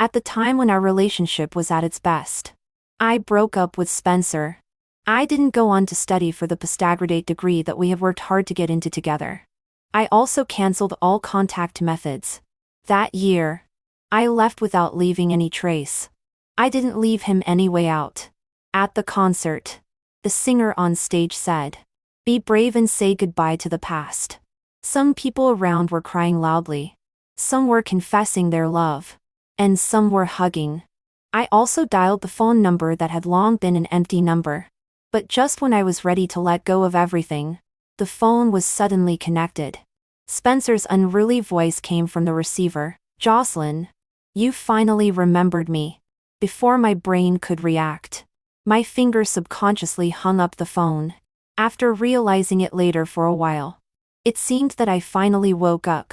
At the time when our relationship was at its best. I broke up with Spencer. I didn't go on to study for the postgraduate degree that we have worked hard to get into together. I also canceled all contact methods. That year, I left without leaving any trace. I didn't leave him any way out. At the concert, the singer on stage said, "Be brave and say goodbye to the past." Some people around were crying loudly. Some were confessing their love. And some were hugging. I also dialed the phone number that had long been an empty number. But just when I was ready to let go of everything, the phone was suddenly connected. Spencer's unruly voice came from the receiver. "Jocelyn, you finally remembered me." Before my brain could react, my fingers subconsciously hung up the phone. After realizing it later for a while, it seemed that I finally woke up.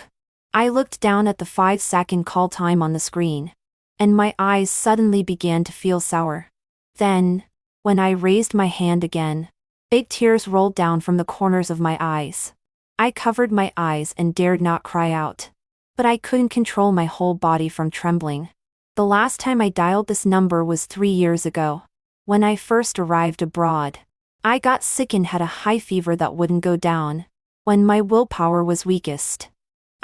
I looked down at the 5-second call time on the screen, and my eyes suddenly began to feel sour. Then, when I raised my hand again, big tears rolled down from the corners of my eyes. I covered my eyes and dared not cry out. But I couldn't control my whole body from trembling. The last time I dialed this number was 3 years ago. When I first arrived abroad, I got sick and had a high fever that wouldn't go down. When my willpower was weakest,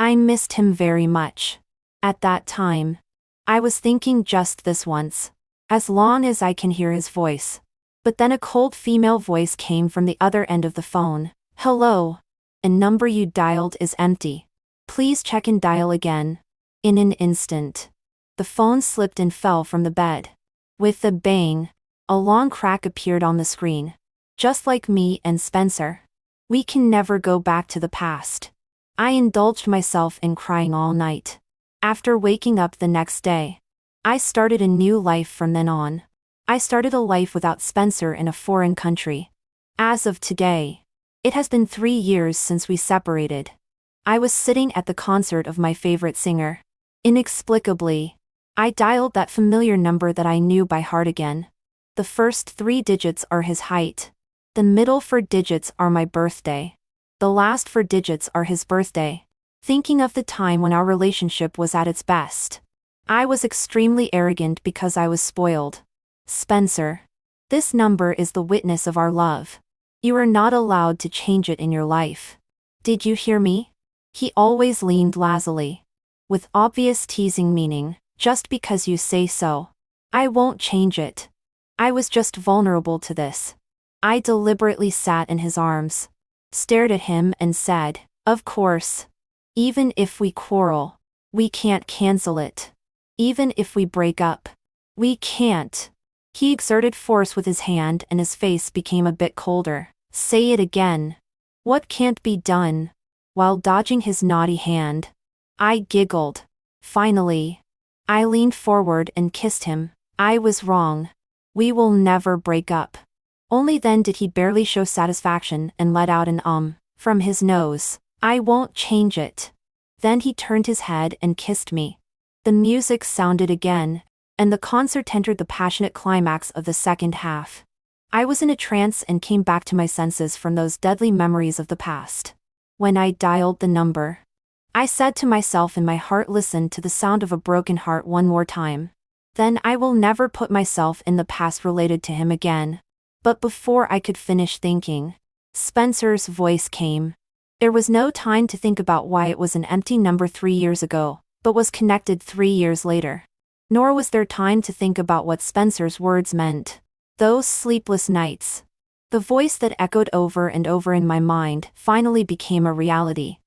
I missed him very much. At that time, I was thinking just this once. As long as I can hear his voice. But then a cold female voice came from the other end of the phone. "Hello. A number you dialed is empty. Please check and dial again." In an instant, the phone slipped and fell from the bed. With a bang, a long crack appeared on the screen. Just like me and Spencer. We can never go back to the past. I indulged myself in crying all night. After waking up the next day, I started a new life from then on. I started a life without Spencer in a foreign country. As of today, it has been 3 years since we separated. I was sitting at the concert of my favorite singer. Inexplicably, I dialed that familiar number that I knew by heart again. The first 3 digits are his height. The middle 4 digits are my birthday. The last 4 digits are his birthday. Thinking of the time when our relationship was at its best, I was extremely arrogant because I was spoiled. "Spencer, this number is the witness of our love. You are not allowed to change it in your life. Did you hear me?" He always leaned lazily, with obvious teasing meaning, "Just because you say so, I won't change it. I was just vulnerable to this." I deliberately sat in his arms, stared at him and said, "Of course. Even if we quarrel, we can't cancel it. Even if we break up, we can't." He exerted force with his hand and his face became a bit colder. "Say it again. What can't be done?" While dodging his naughty hand, I giggled. Finally, I leaned forward and kissed him. "I was wrong. We will never break up." Only then did he barely show satisfaction and let out an from his nose. "I won't change it." Then he turned his head and kissed me. The music sounded again, and the concert entered the passionate climax of the second half. I was in a trance and came back to my senses from those deadly memories of the past. When I dialed the number, I said to myself in my heart, "Listen to the sound of a broken heart one more time. Then I will never put myself in the past related to him again." But before I could finish thinking, Spencer's voice came. There was no time to think about why it was an empty number 3 years ago, but was connected 3 years later. Nor was there time to think about what Spencer's words meant. Those sleepless nights. The voice that echoed over and over in my mind finally became a reality.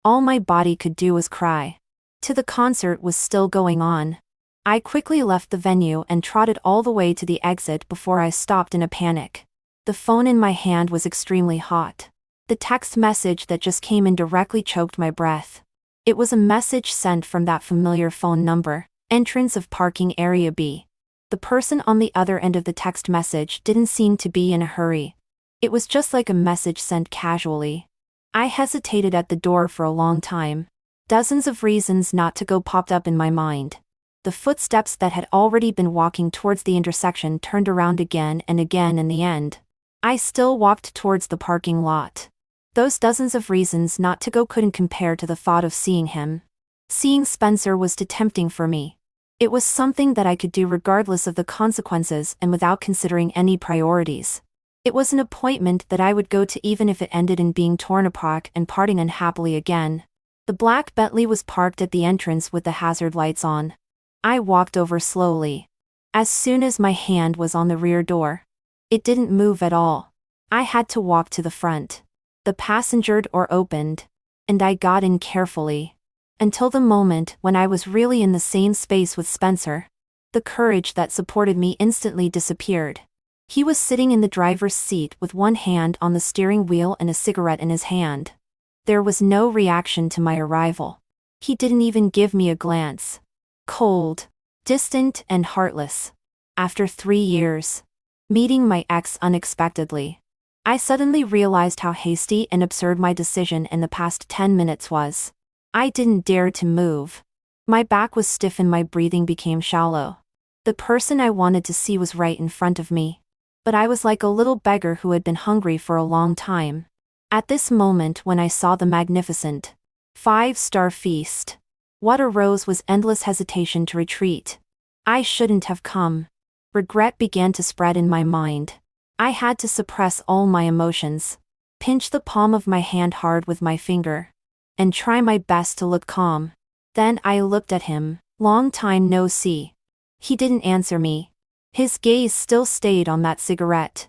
All my body could do was cry. The concert was still going on. I quickly left the venue and trotted all the way to the exit before I stopped in a panic. The phone in my hand was extremely hot. The text message that just came in directly choked my breath. It was a message sent from that familiar phone number, entrance of parking area B. The person on the other end of the text message didn't seem to be in a hurry. It was just like a message sent casually. I hesitated at the door for a long time. Dozens of reasons not to go popped up in my mind. The footsteps that had already been walking towards the intersection turned around again and again. In the end, I still walked towards the parking lot. Those dozens of reasons not to go couldn't compare to the thought of seeing him. Seeing Spencer was too tempting for me. It was something that I could do regardless of the consequences and without considering any priorities. It was an appointment that I would go to even if it ended in being torn apart and parting unhappily again. The black Bentley was parked at the entrance with the hazard lights on. I walked over slowly. As soon as my hand was on the rear door, it didn't move at all. I had to walk to the front. The passenger door opened, and I got in carefully. Until the moment when I was really in the same space with Spencer, the courage that supported me instantly disappeared. He was sitting in the driver's seat with one hand on the steering wheel and a cigarette in his hand. There was no reaction to my arrival. He didn't even give me a glance. Cold, distant, and heartless. After 3 years, meeting my ex unexpectedly, I suddenly realized how hasty and absurd my decision in the past 10 minutes was. I didn't dare to move. My back was stiff and my breathing became shallow. The person I wanted to see was right in front of me. But I was like a little beggar who had been hungry for a long time. At this moment when I saw the magnificent 5-star feast, what arose was endless hesitation to retreat. I shouldn't have come. Regret began to spread in my mind. I had to suppress all my emotions, pinch the palm of my hand hard with my finger, and try my best to look calm. Then I looked at him. Long time no see. He didn't answer me. His gaze still stayed on that cigarette.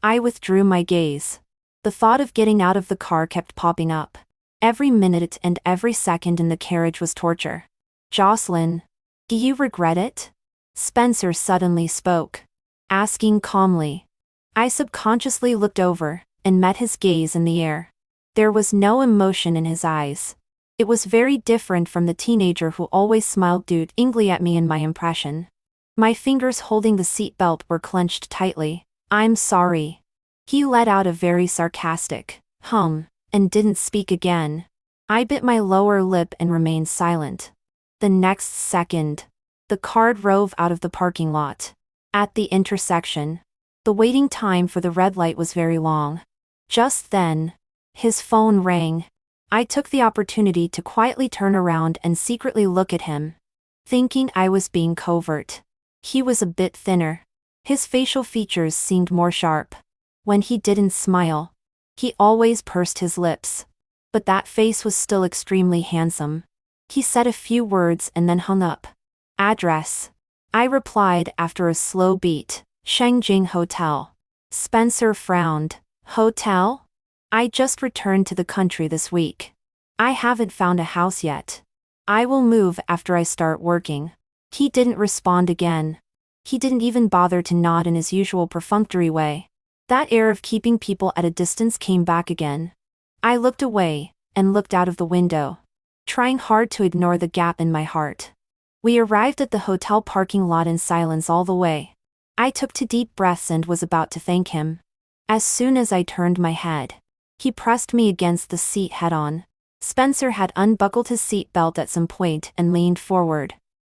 I withdrew my gaze. The thought of getting out of the car kept popping up. Every minute and every second in the carriage was torture. Jocelyn, do you regret it? Spencer suddenly spoke, asking calmly. I subconsciously looked over and met his gaze in the air. There was no emotion in his eyes. It was very different from the teenager who always smiled dudingly at me in my impression. My fingers holding the seat belt were clenched tightly. I'm sorry. He let out a very sarcastic hum and didn't speak again. I bit my lower lip and remained silent. The next second, the car drove out of the parking lot. At the intersection, the waiting time for the red light was very long. Just then, his phone rang. I took the opportunity to quietly turn around and secretly look at him, thinking I was being covert. He was a bit thinner. His facial features seemed more sharp. When he didn't smile, he always pursed his lips. But that face was still extremely handsome. He said a few words and then hung up. Address. I replied after a slow beat. Shengjing Hotel. Spencer frowned. Hotel? I just returned to the country this week. I haven't found a house yet. I will move after I start working. He didn't respond again. He didn't even bother to nod in his usual perfunctory way. That air of keeping people at a distance came back again. I looked away and looked out of the window, trying hard to ignore the gap in my heart. We arrived at the hotel parking lot in silence all the way. I took 2 deep breaths and was about to thank him. As soon as I turned my head, he pressed me against the seat head-on. Spencer had unbuckled his seat belt at some point and leaned forward.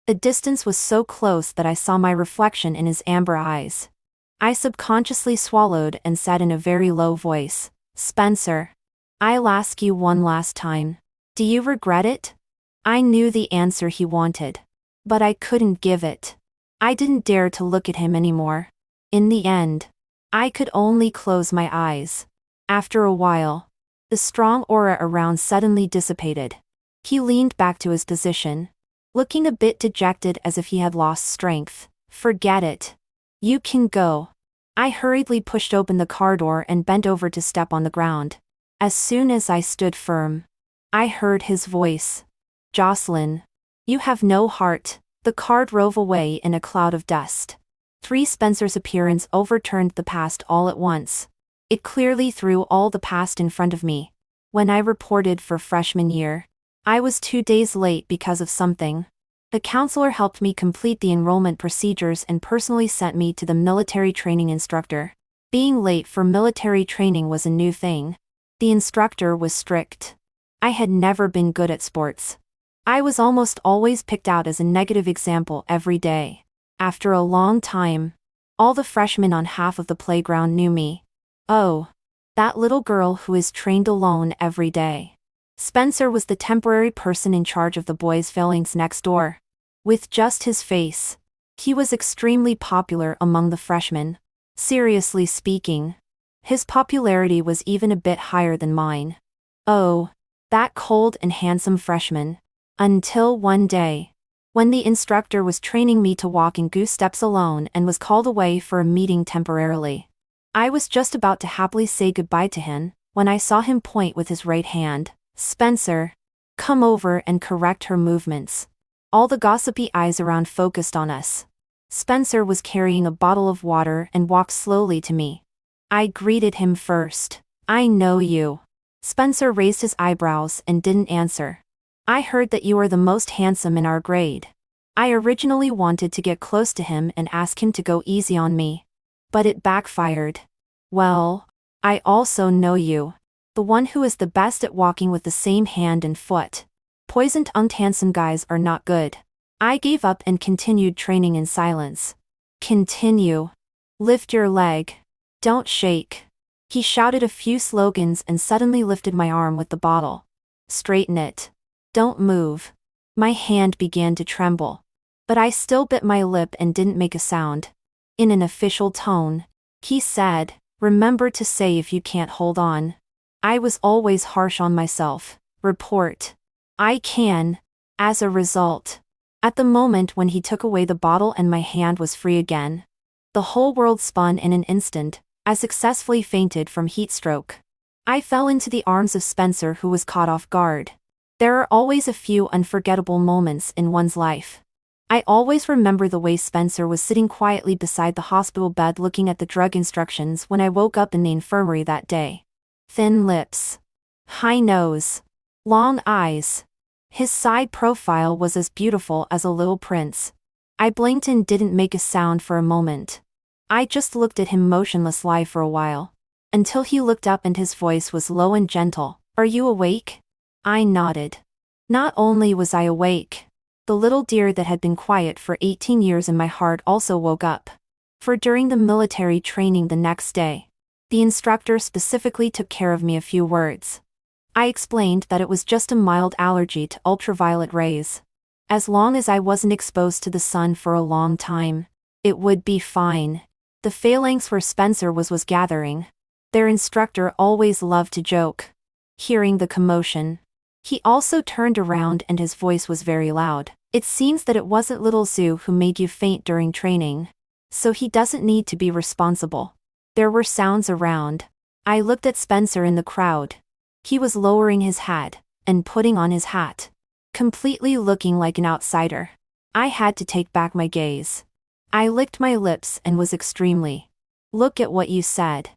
The distance was so close that I saw my reflection in his amber eyes. I subconsciously swallowed and said in a very low voice, Spencer, I'll ask you one last time. Do you regret it? I knew the answer he wanted, but I couldn't give it. I didn't dare to look at him anymore. In the end, I could only close my eyes. After a while, the strong aura around suddenly dissipated. He leaned back to his position, looking a bit dejected as if he had lost strength. Forget it. You can go. I hurriedly pushed open the car door and bent over to step on the ground. As soon as I stood firm, I heard his voice. Jocelyn, you have no heart. The car drove away in a cloud of dust. Spencer's appearance overturned the past all at once. It clearly threw all the past in front of me. When I reported for freshman year, I was 2 days late because of something. The counselor helped me complete the enrollment procedures and personally sent me to the military training instructor. Being late for military training was a new thing. The instructor was strict. I had never been good at sports. I was almost always picked out as a negative example every day. After a long time, all the freshmen on half of the playground knew me. Oh, that little girl who is trained alone every day. Spencer was the temporary person in charge of the boys' failings next door. With just his face. He was extremely popular among the freshmen. Seriously speaking, his popularity was even a bit higher than mine. Oh, that cold and handsome freshman. Until one day, when the instructor was training me to walk in goose steps alone and was called away for a meeting temporarily. I was just about to happily say goodbye to him, when I saw him point with his right hand. Spencer, come over and correct her movements. All the gossipy eyes around focused on us. Spencer was carrying a bottle of water and walked slowly to me. I greeted him first. I know you. Spencer raised his eyebrows and didn't answer. I heard that you are the most handsome in our grade. I originally wanted to get close to him and ask him to go easy on me. But it backfired. Well, I also know you. The one who is the best at walking with the same hand and foot. Poison-tongued handsome guys are not good. I gave up and continued training in silence. Continue. Lift your leg. Don't shake. He shouted a few slogans and suddenly lifted my arm with the bottle. Straighten it. Don't move. My hand began to tremble. But I still bit my lip and didn't make a sound. In an official tone, he said, remember to say if you can't hold on. I was always harsh on myself. Report. I can. As a result. At the moment when he took away the bottle and my hand was free again. The whole world spun in an instant. I successfully fainted from heat stroke. I fell into the arms of Spencer, who was caught off guard. There are always a few unforgettable moments in one's life. I always remember the way Spencer was sitting quietly beside the hospital bed looking at the drug instructions when I woke up in the infirmary that day. Thin lips. High nose. Long eyes. His side profile was as beautiful as a little prince. I blinked and didn't make a sound for a moment. I just looked at him motionlessly for a while. Until he looked up and his voice was low and gentle. Are you awake? I nodded. Not only was I awake, the little deer that had been quiet for 18 years in my heart also woke up. For during the military training the next day, the instructor specifically took care of me a few words. I explained that it was just a mild allergy to ultraviolet rays. As long as I wasn't exposed to the sun for a long time, it would be fine. The phalanx where Spencer was gathering. Their instructor always loved to joke. Hearing the commotion, he also turned around and his voice was very loud. It seems that it wasn't little Sue who made you faint during training. So he doesn't need to be responsible. There were sounds around. I looked at Spencer in the crowd. He was lowering his head and putting on his hat, completely looking like an outsider. I had to take back my gaze. I licked my lips and was extremely. Look at what you said.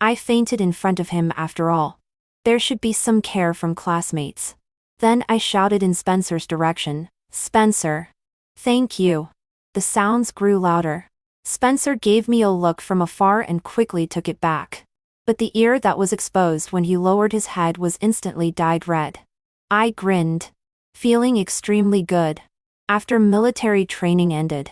I fainted in front of him after all. There should be some care from classmates. Then I shouted in Spencer's direction, Spencer. Thank you. The sounds grew louder. Spencer gave me a look from afar and quickly took it back. But the ear that was exposed when he lowered his head was instantly dyed red. I grinned, feeling extremely good. After military training ended,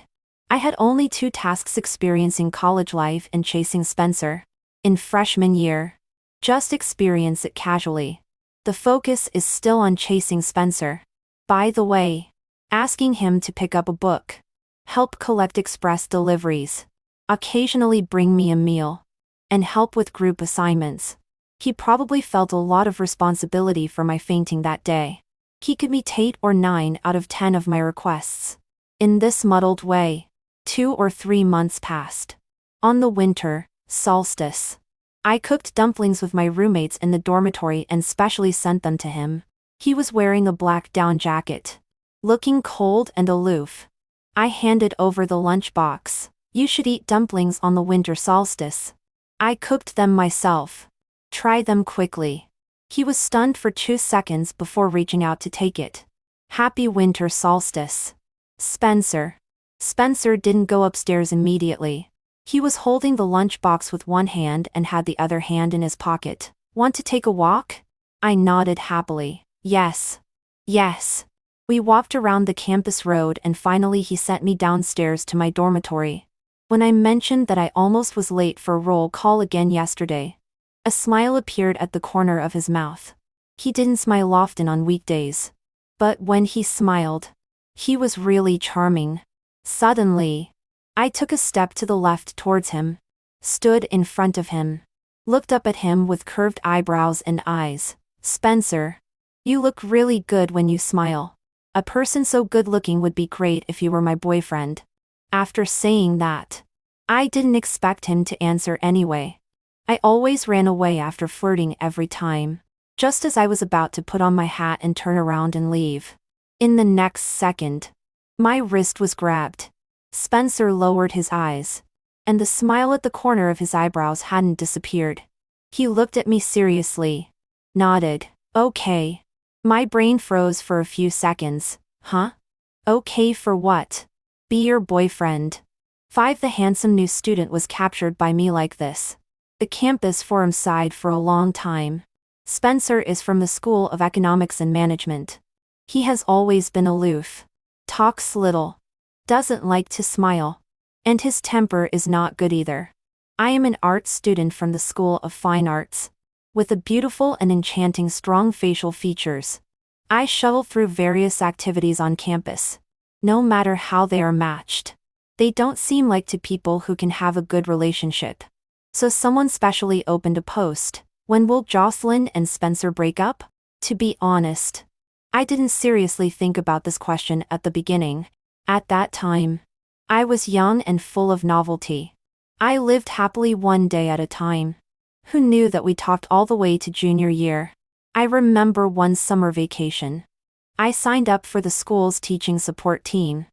I had only 2 tasks experiencing college life and chasing Spencer. In freshman year, just experience it casually. The focus is still on chasing Spencer. By the way, asking him to pick up a book, help collect express deliveries, occasionally bring me a meal, and help with group assignments. He probably felt a lot of responsibility for my fainting that day. He could meet 8 or 9 out of 10 of my requests. In this muddled way, 2 or 3 months passed. On the winter solstice, I cooked dumplings with my roommates in the dormitory and specially sent them to him. He was wearing a black down jacket, looking cold and aloof. I handed over the lunchbox. You should eat dumplings on the winter solstice. I cooked them myself. Try them quickly. He was stunned for 2 seconds before reaching out to take it. Happy winter solstice. Spencer. Spencer didn't go upstairs immediately. He was holding the lunchbox with one hand and had the other hand in his pocket. Want to take a walk? I nodded happily. Yes. Yes. We walked around the campus road and finally he sent me downstairs to my dormitory. When I mentioned that I almost was late for roll call again yesterday, a smile appeared at the corner of his mouth. He didn't smile often on weekdays. But when he smiled, He was really charming. Suddenly, I took a step to the left towards him, stood in front of him, looked up at him with curved eyebrows and eyes. Spencer, you look really good when you smile. A person so good-looking would be great if you were my boyfriend. After saying that, I didn't expect him to answer anyway. I always ran away after flirting every time, just as I was about to put on my hat and turn around and leave. In the next second, my wrist was grabbed. Spencer lowered his eyes, and the smile at the corner of his eyebrows hadn't disappeared. He looked at me seriously, nodded. Okay. My brain froze for a few seconds. Huh? Okay for what? Be your boyfriend. 5. The handsome new student was captured by me like this. The campus forum sighed for a long time. Spencer is from the School of Economics and Management. He has always been aloof. Talks little. Doesn't like to smile. And his temper is not good either. I am an art student from the School of Fine Arts, with a beautiful and enchanting strong facial features. I shovel through various activities on campus. No matter how they are matched, they don't seem like two people who can have a good relationship. So someone specially opened a post. When will Jocelyn and Spencer break up? To be honest, I didn't seriously think about this question at the beginning. At that time, I was young and full of novelty. I lived happily one day at a time. Who knew that we talked all the way to junior year? I remember one summer vacation. I signed up for the school's teaching support team.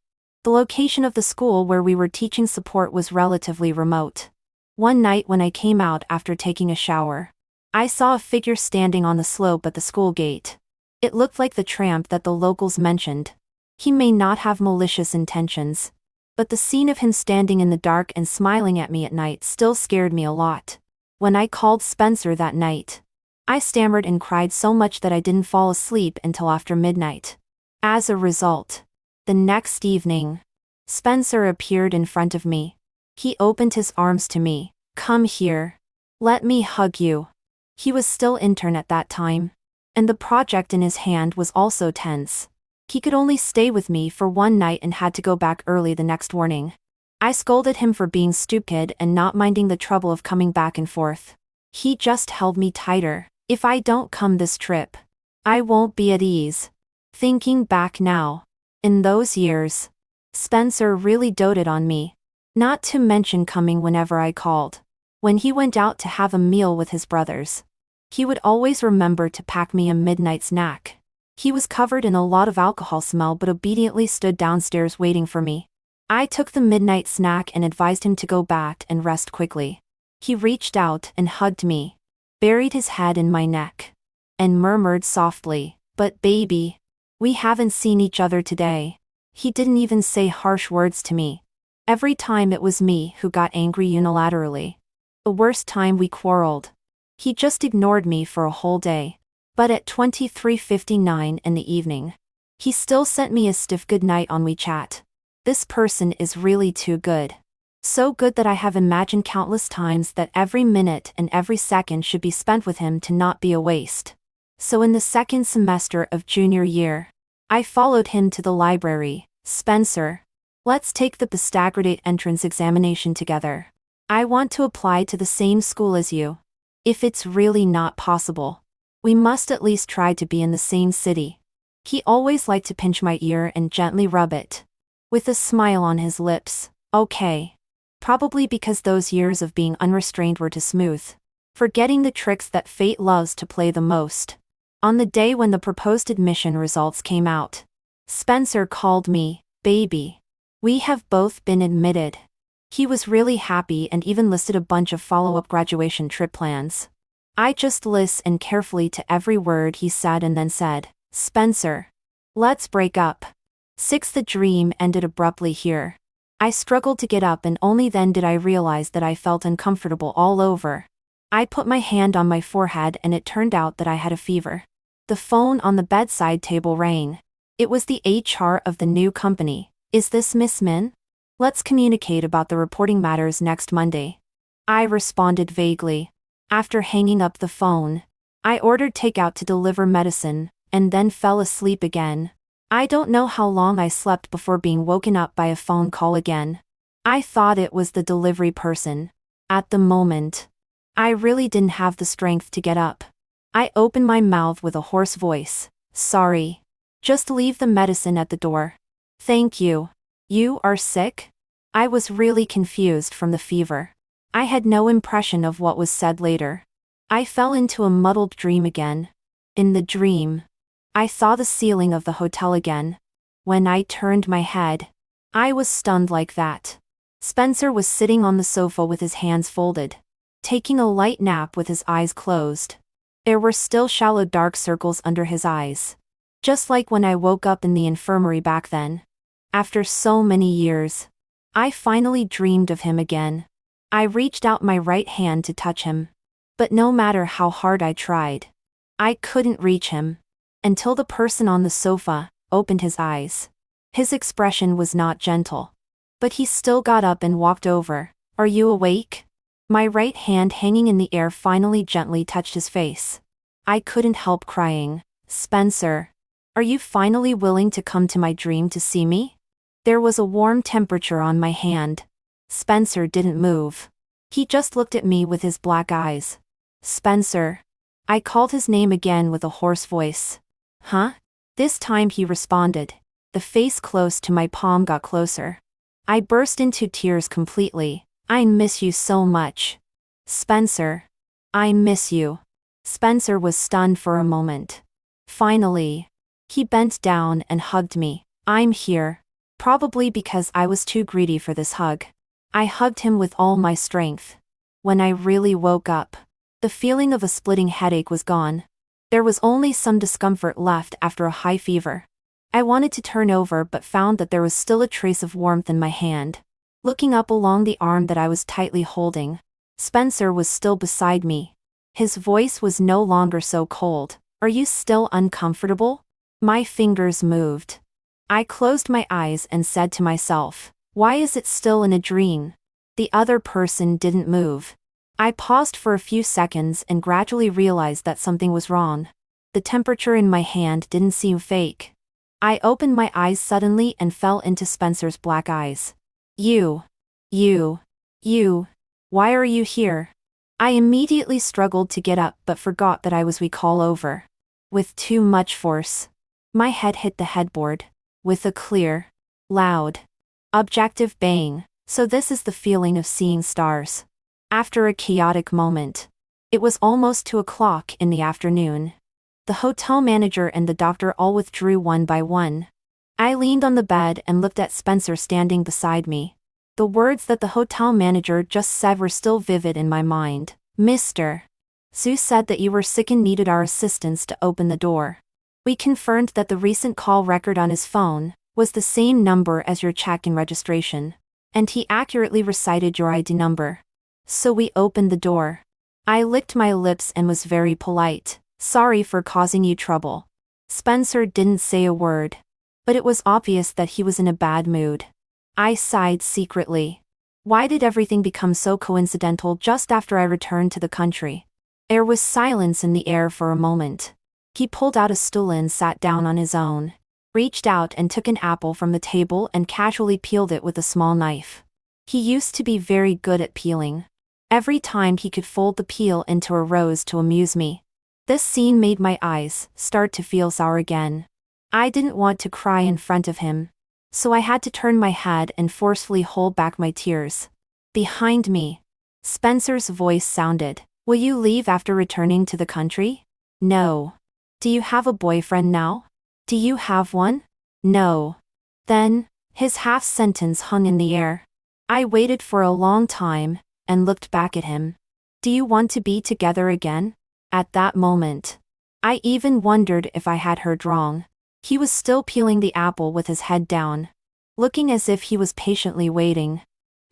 The location of the school where we were teaching support was relatively remote. One night when I came out after taking a shower, I saw a figure standing on the slope at the school gate. It looked like the tramp that the locals mentioned. He may not have malicious intentions, but the scene of him standing in the dark and smiling at me at night still scared me a lot. When I called Spencer that night, I stammered and cried so much that I didn't fall asleep until after midnight. As a result, the next evening, Spencer appeared in front of me. He opened his arms to me. Come here. Let me hug you. He was still intern at that time, and the project in his hand was also tense. He could only stay with me for one night and had to go back early the next morning. I scolded him for being stupid and not minding the trouble of coming back and forth. He just held me tighter. If I don't come this trip, I won't be at ease. Thinking back now, in those years, Spencer really doted on me. Not to mention coming whenever I called. When he went out to have a meal with his brothers, he would always remember to pack me a midnight snack. He was covered in a lot of alcohol smell but obediently stood downstairs waiting for me. I took the midnight snack and advised him to go back and rest quickly. He reached out and hugged me, buried his head in my neck, and murmured softly, "But baby, we haven't seen each other today." He didn't even say harsh words to me. Every time it was me who got angry unilaterally. The worst time we quarreled, he just ignored me for a whole day. But at 23:59 in the evening, he still sent me a stiff goodnight on WeChat. This person is really too good. So good that I have imagined countless times that every minute and every second should be spent with him to not be a waste. So in the second semester of junior year, I followed him to the library. Spencer, let's take the postgraduate entrance examination together. I want to apply to the same school as you. If it's really not possible, we must at least try to be in the same city. He always liked to pinch my ear and gently rub it, with a smile on his lips. Okay. Probably because those years of being unrestrained were too smooth, forgetting the tricks that fate loves to play the most. On the day when the proposed admission results came out, Spencer called me, "Baby. We have both been admitted." He was really happy and even listed a bunch of follow-up graduation trip plans. I just listened carefully to every word he said and then said, "Spencer, let's break up." 6. The dream ended abruptly here. I struggled to get up and only then did I realize that I felt uncomfortable all over. I put my hand on my forehead and it turned out that I had a fever. The phone on the bedside table rang. It was the HR of the new company. "Is this Miss Min? Let's communicate about the reporting matters next Monday." I responded vaguely. After hanging up the phone, I ordered takeout to deliver medicine, and then fell asleep again. I don't know how long I slept before being woken up by a phone call again. I thought it was the delivery person. At the moment, I really didn't have the strength to get up. I opened my mouth with a hoarse voice. Sorry. Just leave the medicine at the door. Thank you. You are sick? I was really confused from the fever. I had no impression of what was said later. I fell into a muddled dream again. In the dream, I saw the ceiling of the hotel again. When I turned my head, I was stunned like that. Spencer was sitting on the sofa with his hands folded, taking a light nap with his eyes closed. There were still shallow dark circles under his eyes, just like when I woke up in the infirmary back then. After so many years, I finally dreamed of him again. I reached out my right hand to touch him, but no matter how hard I tried, I couldn't reach him, until the person on the sofa opened his eyes. His expression was not gentle, but he still got up and walked over. Are you awake? My right hand hanging in the air finally gently touched his face. I couldn't help crying. Spencer, are you finally willing to come to my dream to see me? There was a warm temperature on my hand. Spencer didn't move. He just looked at me with his black eyes. Spencer. I called his name again with a hoarse voice. Huh? This time he responded. The face close to my palm got closer. I burst into tears completely. I miss you so much. Spencer. I miss you. Spencer was stunned for a moment. Finally, he bent down and hugged me. I'm here. Probably because I was too greedy for this hug. I hugged him with all my strength. When I really woke up, the feeling of a splitting headache was gone. There was only some discomfort left after a high fever. I wanted to turn over but found that there was still a trace of warmth in my hand. Looking up along the arm that I was tightly holding, Spencer was still beside me. His voice was no longer so cold. Are you still uncomfortable? My fingers moved. I closed my eyes and said to myself, why is it still in a dream? The other person didn't move. I paused for a few seconds and gradually realized that something was wrong. The temperature in my hand didn't seem fake. I opened my eyes suddenly and fell into Spencer's black eyes. You, why are you here? I immediately struggled to get up but forgot that I was weak all over. With too much force, my head hit the headboard. With a clear, loud, objective bang. So this is the feeling of seeing stars. After a chaotic moment, it was almost 2:00 in the afternoon. The hotel manager and the doctor all withdrew one by one. I leaned on the bed and looked at Spencer standing beside me. The words that the hotel manager just said were still vivid in my mind. Mr. Sue said that you were sick and needed our assistance to open the door. We confirmed that the recent call record on his phone was the same number as your check-in registration, and he accurately recited your ID number. So we opened the door. I licked my lips and was very polite. Sorry for causing you trouble. Spencer didn't say a word, but it was obvious that he was in a bad mood. I sighed secretly. Why did everything become so coincidental just after I returned to the country? There was silence in the air for a moment. He pulled out a stool and sat down on his own, reached out and took an apple from the table and casually peeled it with a small knife. He used to be very good at peeling. Every time he could fold the peel into a rose to amuse me. This scene made my eyes start to feel sour again. I didn't want to cry in front of him, so I had to turn my head and forcefully hold back my tears. Behind me, Spencer's voice sounded. Will you leave after returning to the country? No. Do you have a boyfriend now? Do you have one? No. Then, his half-sentence hung in the air. I waited for a long time, and looked back at him. Do you want to be together again? At that moment, I even wondered if I had heard wrong. He was still peeling the apple with his head down, looking as if he was patiently waiting.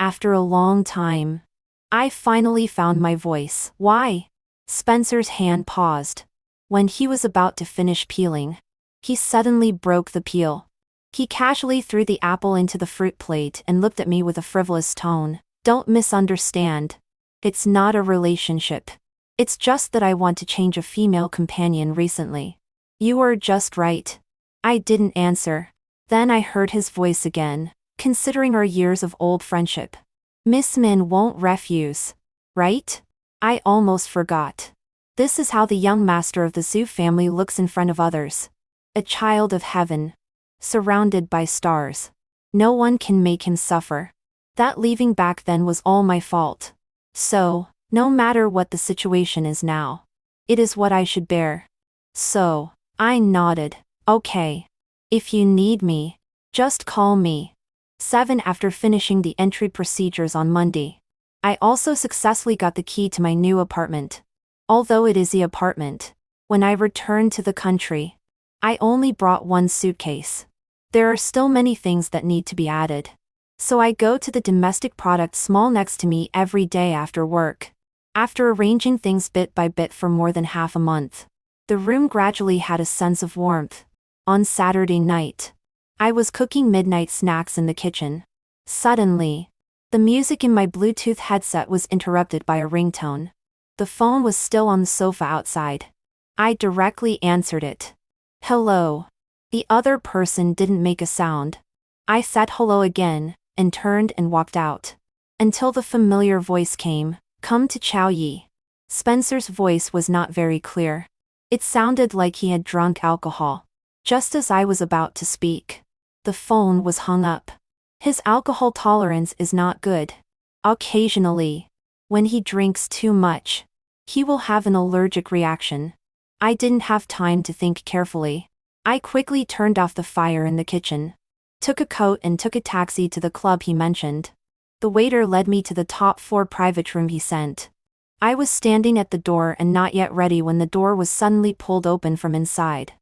After a long time, I finally found my voice. Why? Spencer's hand paused. When he was about to finish peeling, he suddenly broke the peel. He casually threw the apple into the fruit plate and looked at me with a frivolous tone. Don't misunderstand. It's not a relationship. It's just that I want to change a female companion recently. You are just right. I didn't answer. Then I heard his voice again, considering our years of old friendship. Miss Min won't refuse, right? I almost forgot. This is how the young master of the Zhu family looks in front of others. A child of heaven. Surrounded by stars. No one can make him suffer. That leaving back then was all my fault. So, no matter what the situation is now, it is what I should bear. So, I nodded. Okay. If you need me, just call me. 7 After finishing the entry procedures on Monday, I also successfully got the key to my new apartment. Although it is the apartment, when I returned to the country, I only brought one suitcase. There are still many things that need to be added. So I go to the domestic products mall next to me every day after work. After arranging things bit by bit for more than half a month, the room gradually had a sense of warmth. On Saturday night, I was cooking midnight snacks in the kitchen. Suddenly, the music in my Bluetooth headset was interrupted by a ringtone. The phone was still on the sofa outside. I directly answered it. Hello. The other person didn't make a sound. I said hello again, and turned and walked out. Until the familiar voice came, "Come to Chao Yi." Spencer's voice was not very clear. It sounded like he had drunk alcohol. Just as I was about to speak, the phone was hung up. His alcohol tolerance is not good. Occasionally, when he drinks too much, he will have an allergic reaction. I didn't have time to think carefully. I quickly turned off the fire in the kitchen, took a coat and took a taxi to the club he mentioned. The waiter led me to the top floor private room he sent. I was standing at the door and not yet ready when the door was suddenly pulled open from inside.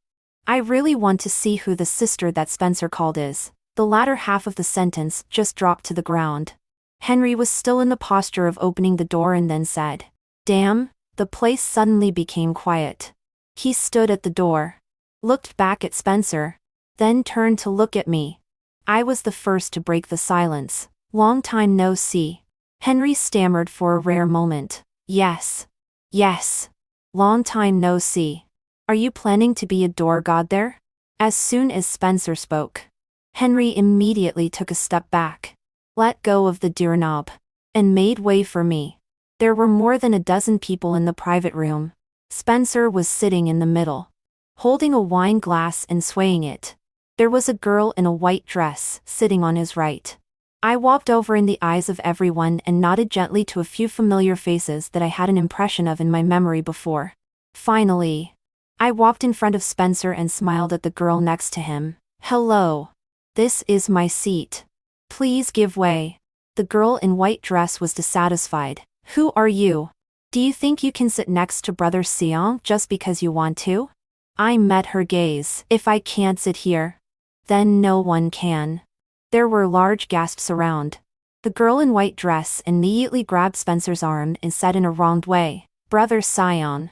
I really want to see who the sister that Spencer called is. The latter half of the sentence just dropped to the ground. Henry was still in the posture of opening the door and then said, "Damn." The place suddenly became quiet. He stood at the door, looked back at Spencer, then turned to look at me. I was the first to break the silence. "Long time no see." Henry stammered for a rare moment. Yes. Yes. Long time no see. Are you planning to be a door god there?" As soon as Spencer spoke, Henry immediately took a step back, let go of the doorknob, and made way for me. There were more than a dozen people in the private room. Spencer was sitting in the middle, holding a wine glass and swaying it. There was a girl in a white dress sitting on his right. I walked over in the eyes of everyone and nodded gently to a few familiar faces that I had an impression of in my memory before. Finally, I walked in front of Spencer and smiled at the girl next to him. "Hello. This is my seat. Please give way." The girl in white dress was dissatisfied. "Who are you? Do you think you can sit next to Brother Xiang just because you want to?" I met her gaze. "If I can't sit here, then no one can." There were large gasps around. The girl in white dress immediately grabbed Spencer's arm and said in a wronged way, "Brother Xiang."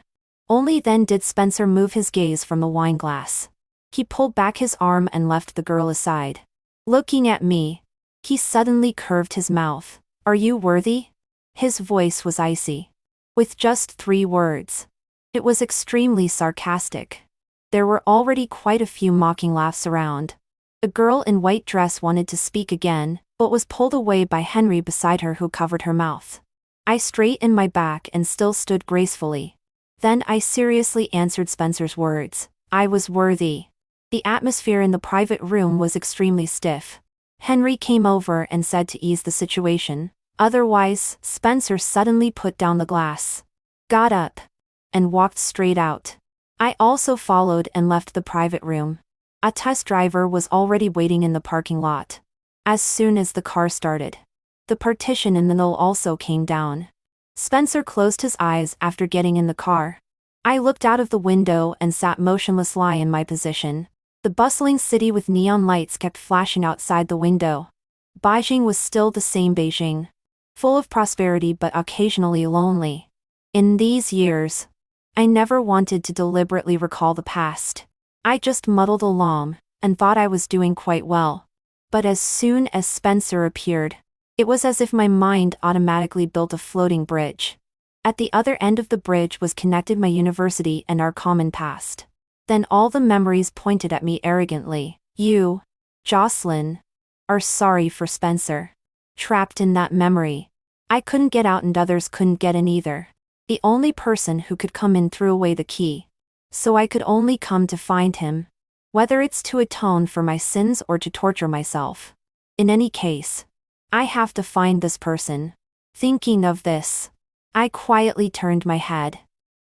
Only then did Spencer move his gaze from the wine glass. He pulled back his arm and left the girl aside. Looking at me, he suddenly curved his mouth. "Are you worthy?" His voice was icy. With just 3 words. It was extremely sarcastic. There were already quite a few mocking laughs around. A girl in white dress wanted to speak again, but was pulled away by Henry beside her who covered her mouth. I straightened my back and still stood gracefully. Then I seriously answered Spencer's words. I was worthy. The atmosphere in the private room was extremely stiff. Henry came over and said to ease the situation. Otherwise, Spencer suddenly put down the glass, got up, and walked straight out. I also followed and left the private room. A test driver was already waiting in the parking lot. As soon as the car started, the partition in the middle also came down. Spencer closed his eyes after getting in the car. I looked out of the window and sat motionlessly in my position. The bustling city with neon lights kept flashing outside the window. Beijing was still the same Beijing, full of prosperity but occasionally lonely. In these years, I never wanted to deliberately recall the past. I just muddled along, and thought I was doing quite well. But as soon as Spencer appeared, it was as if my mind automatically built a floating bridge. At the other end of the bridge was connected my university and our common past. Then all the memories pointed at me arrogantly. You, Jocelyn, are sorry for Spencer. Trapped in that memory. I couldn't get out and others couldn't get in either. The only person who could come in threw away the key. So I could only come to find him. Whether it's to atone for my sins or to torture myself. In any case, I have to find this person. Thinking of this, I quietly turned my head.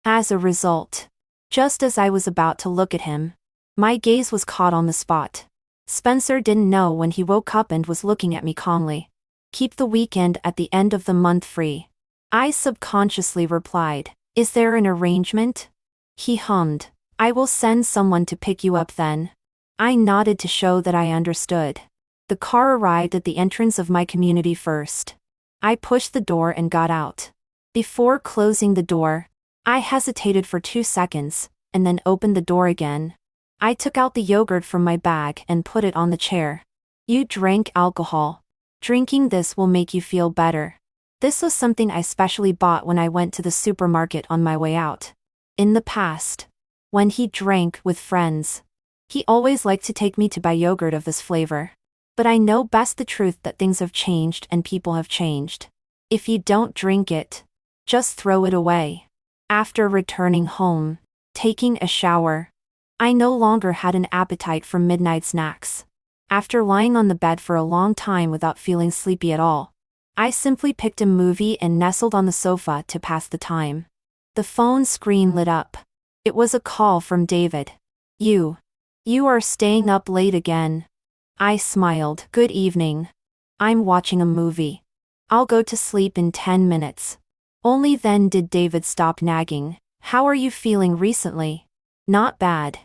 As a result, just as I was about to look at him, my gaze was caught on the spot. Spencer didn't know when he woke up and was looking at me calmly. Keep the weekend at the end of the month free. I subconsciously replied, is there an arrangement? He hummed, I will send someone to pick you up then. I nodded to show that I understood. The car arrived at the entrance of my community first. I pushed the door and got out. Before closing the door, I hesitated for 2 seconds, and then opened the door again. I took out the yogurt from my bag and put it on the chair. You drank alcohol. Drinking this will make you feel better. This was something I specially bought when I went to the supermarket on my way out. In the past, when he drank with friends, he always liked to take me to buy yogurt of this flavor. But I know best the truth that things have changed and people have changed. If you don't drink it, just throw it away. After returning home, taking a shower, I no longer had an appetite for midnight snacks. After lying on the bed for a long time without feeling sleepy at all, I simply picked a movie and nestled on the sofa to pass the time. The phone screen lit up. It was a call from David. You are staying up late again. I smiled. Good evening. I'm watching a movie. I'll go to sleep in 10 minutes. Only then did David stop nagging. How are you feeling recently? Not bad.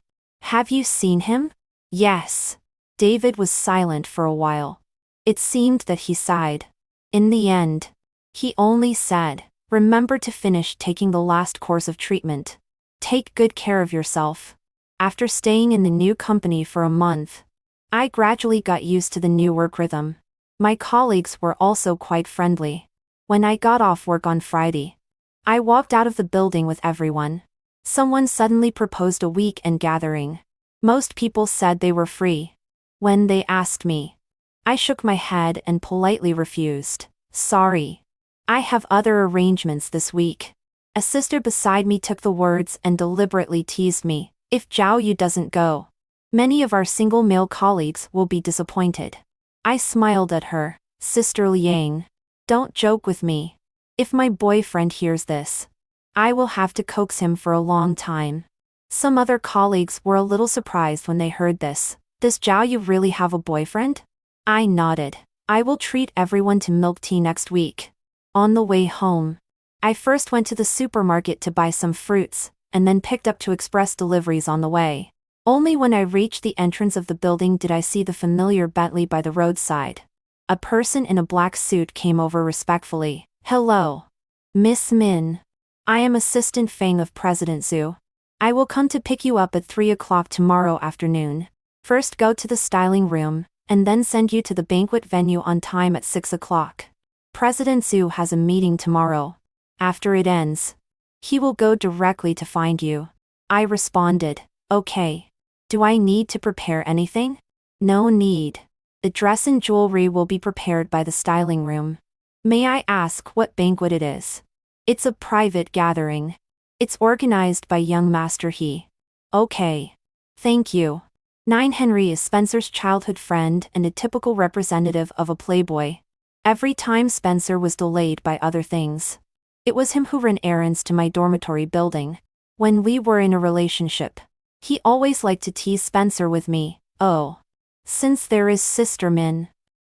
Have you seen him? Yes. David was silent for a while. It seemed that he sighed. In the end, he only said, remember to finish taking the last course of treatment. Take good care of yourself. After staying in the new company for a month, I gradually got used to the new work rhythm. My colleagues were also quite friendly. When I got off work on Friday, I walked out of the building with everyone. Someone suddenly proposed a weekend gathering. Most people said they were free. When they asked me, I shook my head and politely refused. Sorry. I have other arrangements this week. A sister beside me took the words and deliberately teased me. If Zhao Yu doesn't go, many of our single male colleagues will be disappointed. I smiled at her. Sister Liang, don't joke with me. If my boyfriend hears this, I will have to coax him for a long time. Some other colleagues were a little surprised when they heard this. Does Zhao Yu really have a boyfriend? I nodded. I will treat everyone to milk tea next week. On the way home, I first went to the supermarket to buy some fruits, and then picked up 2 express deliveries on the way. Only when I reached the entrance of the building did I see the familiar Bentley by the roadside. A person in a black suit came over respectfully. Hello. Miss Min. I am Assistant Fang of President Zhu. I will come to pick you up at 3 o'clock tomorrow afternoon. First go to the styling room, and then send you to the banquet venue on time at 6 o'clock. President Zhu has a meeting tomorrow. After it ends, he will go directly to find you. I responded, okay. Do I need to prepare anything? No need. The dress and jewelry will be prepared by the styling room. May I ask what banquet it is? It's a private gathering. It's organized by young Master He. Okay. Thank you. 9 Henry is Spencer's childhood friend and a typical representative of a playboy. Every time Spencer was delayed by other things, it was him who ran errands to my dormitory building. When we were in a relationship, he always liked to tease Spencer with me. Oh. Since there is Sister Min.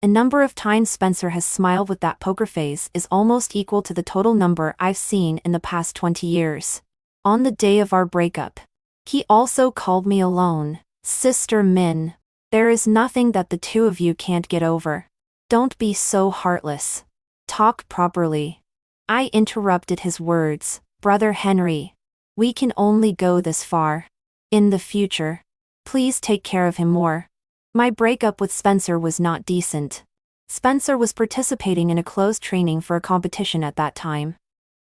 A number of times Spencer has smiled with that poker face is almost equal to the total number I've seen in the past 20 years. On the day of our breakup, he also called me alone. Sister Min. There is nothing that the two of you can't get over. Don't be so heartless. Talk properly. I interrupted his words. Brother Henry. We can only go this far. In the future, please take care of him more. My breakup with Spencer was not decent. Spencer was participating in a closed training for a competition at that time.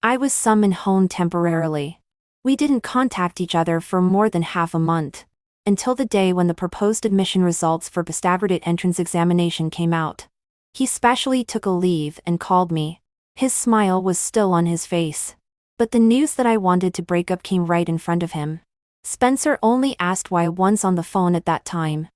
I was summoned home temporarily. We didn't contact each other for more than half a month, until the day when the proposed admission results for postgraduate entrance examination came out. He specially took a leave and called me. His smile was still on his face. But the news that I wanted to break up came right in front of him. Spencer only asked why once on the phone at that time.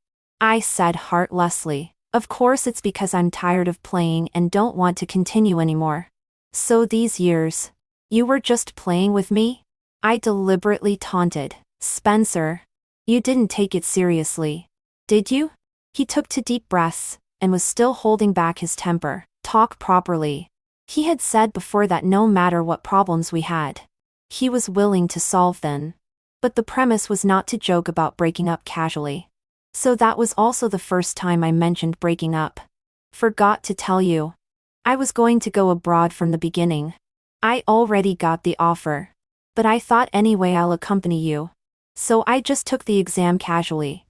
I said heartlessly, "Of course it's because I'm tired of playing and don't want to continue anymore." "So these years, you were just playing with me?" I deliberately taunted. "Spencer, you didn't take it seriously, did you?" He took 2 deep breaths, and was still holding back his temper. "Talk properly." He had said before that no matter what problems we had, he was willing to solve them. But the premise was not to joke about breaking up casually. So that was also the first time I mentioned breaking up. "Forgot to tell you. I was going to go abroad from the beginning. I already got the offer. But I thought anyway I'll accompany you. So I just took the exam casually."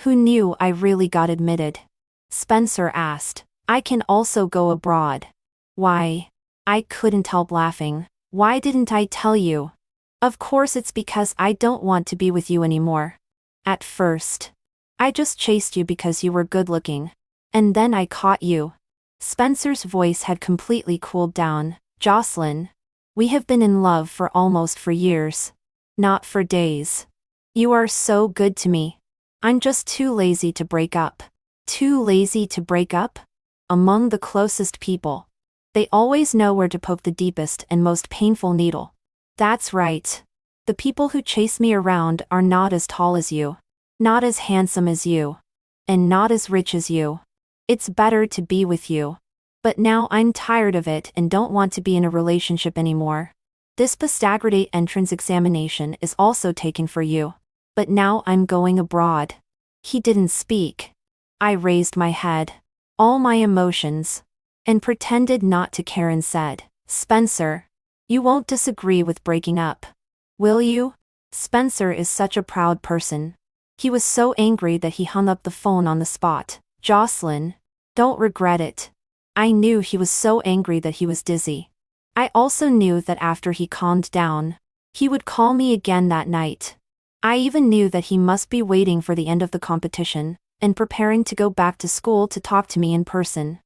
"Who knew I really got admitted?" Spencer asked. "I can also go abroad." "Why?" I couldn't help laughing. "Why didn't I tell you?" "Of course it's because I don't want to be with you anymore. At first, I just chased you because you were good looking. And then I caught you." Spencer's voice had completely cooled down. "Jocelyn, we have been in love for almost 4 years. Not for days. You are so good to me. I'm just too lazy to break up." Too lazy to break up? Among the closest people, they always know where to poke the deepest and most painful needle. That's right. The people who chase me around are not as tall as you, not as handsome as you, and not as rich as you. It's better to be with you. But now I'm tired of it and don't want to be in a relationship anymore. This postgraduate entrance examination is also taken for you. But now I'm going abroad. He didn't speak. I raised my head, all my emotions, and pretended not to care and said, "Spencer, you won't disagree with breaking up, will you?" Spencer is such a proud person. He was so angry that he hung up the phone on the spot. "Jocelyn, don't regret it." I knew he was so angry that he was dizzy. I also knew that after he calmed down, he would call me again that night. I even knew that he must be waiting for the end of the competition, and preparing to go back to school to talk to me in person.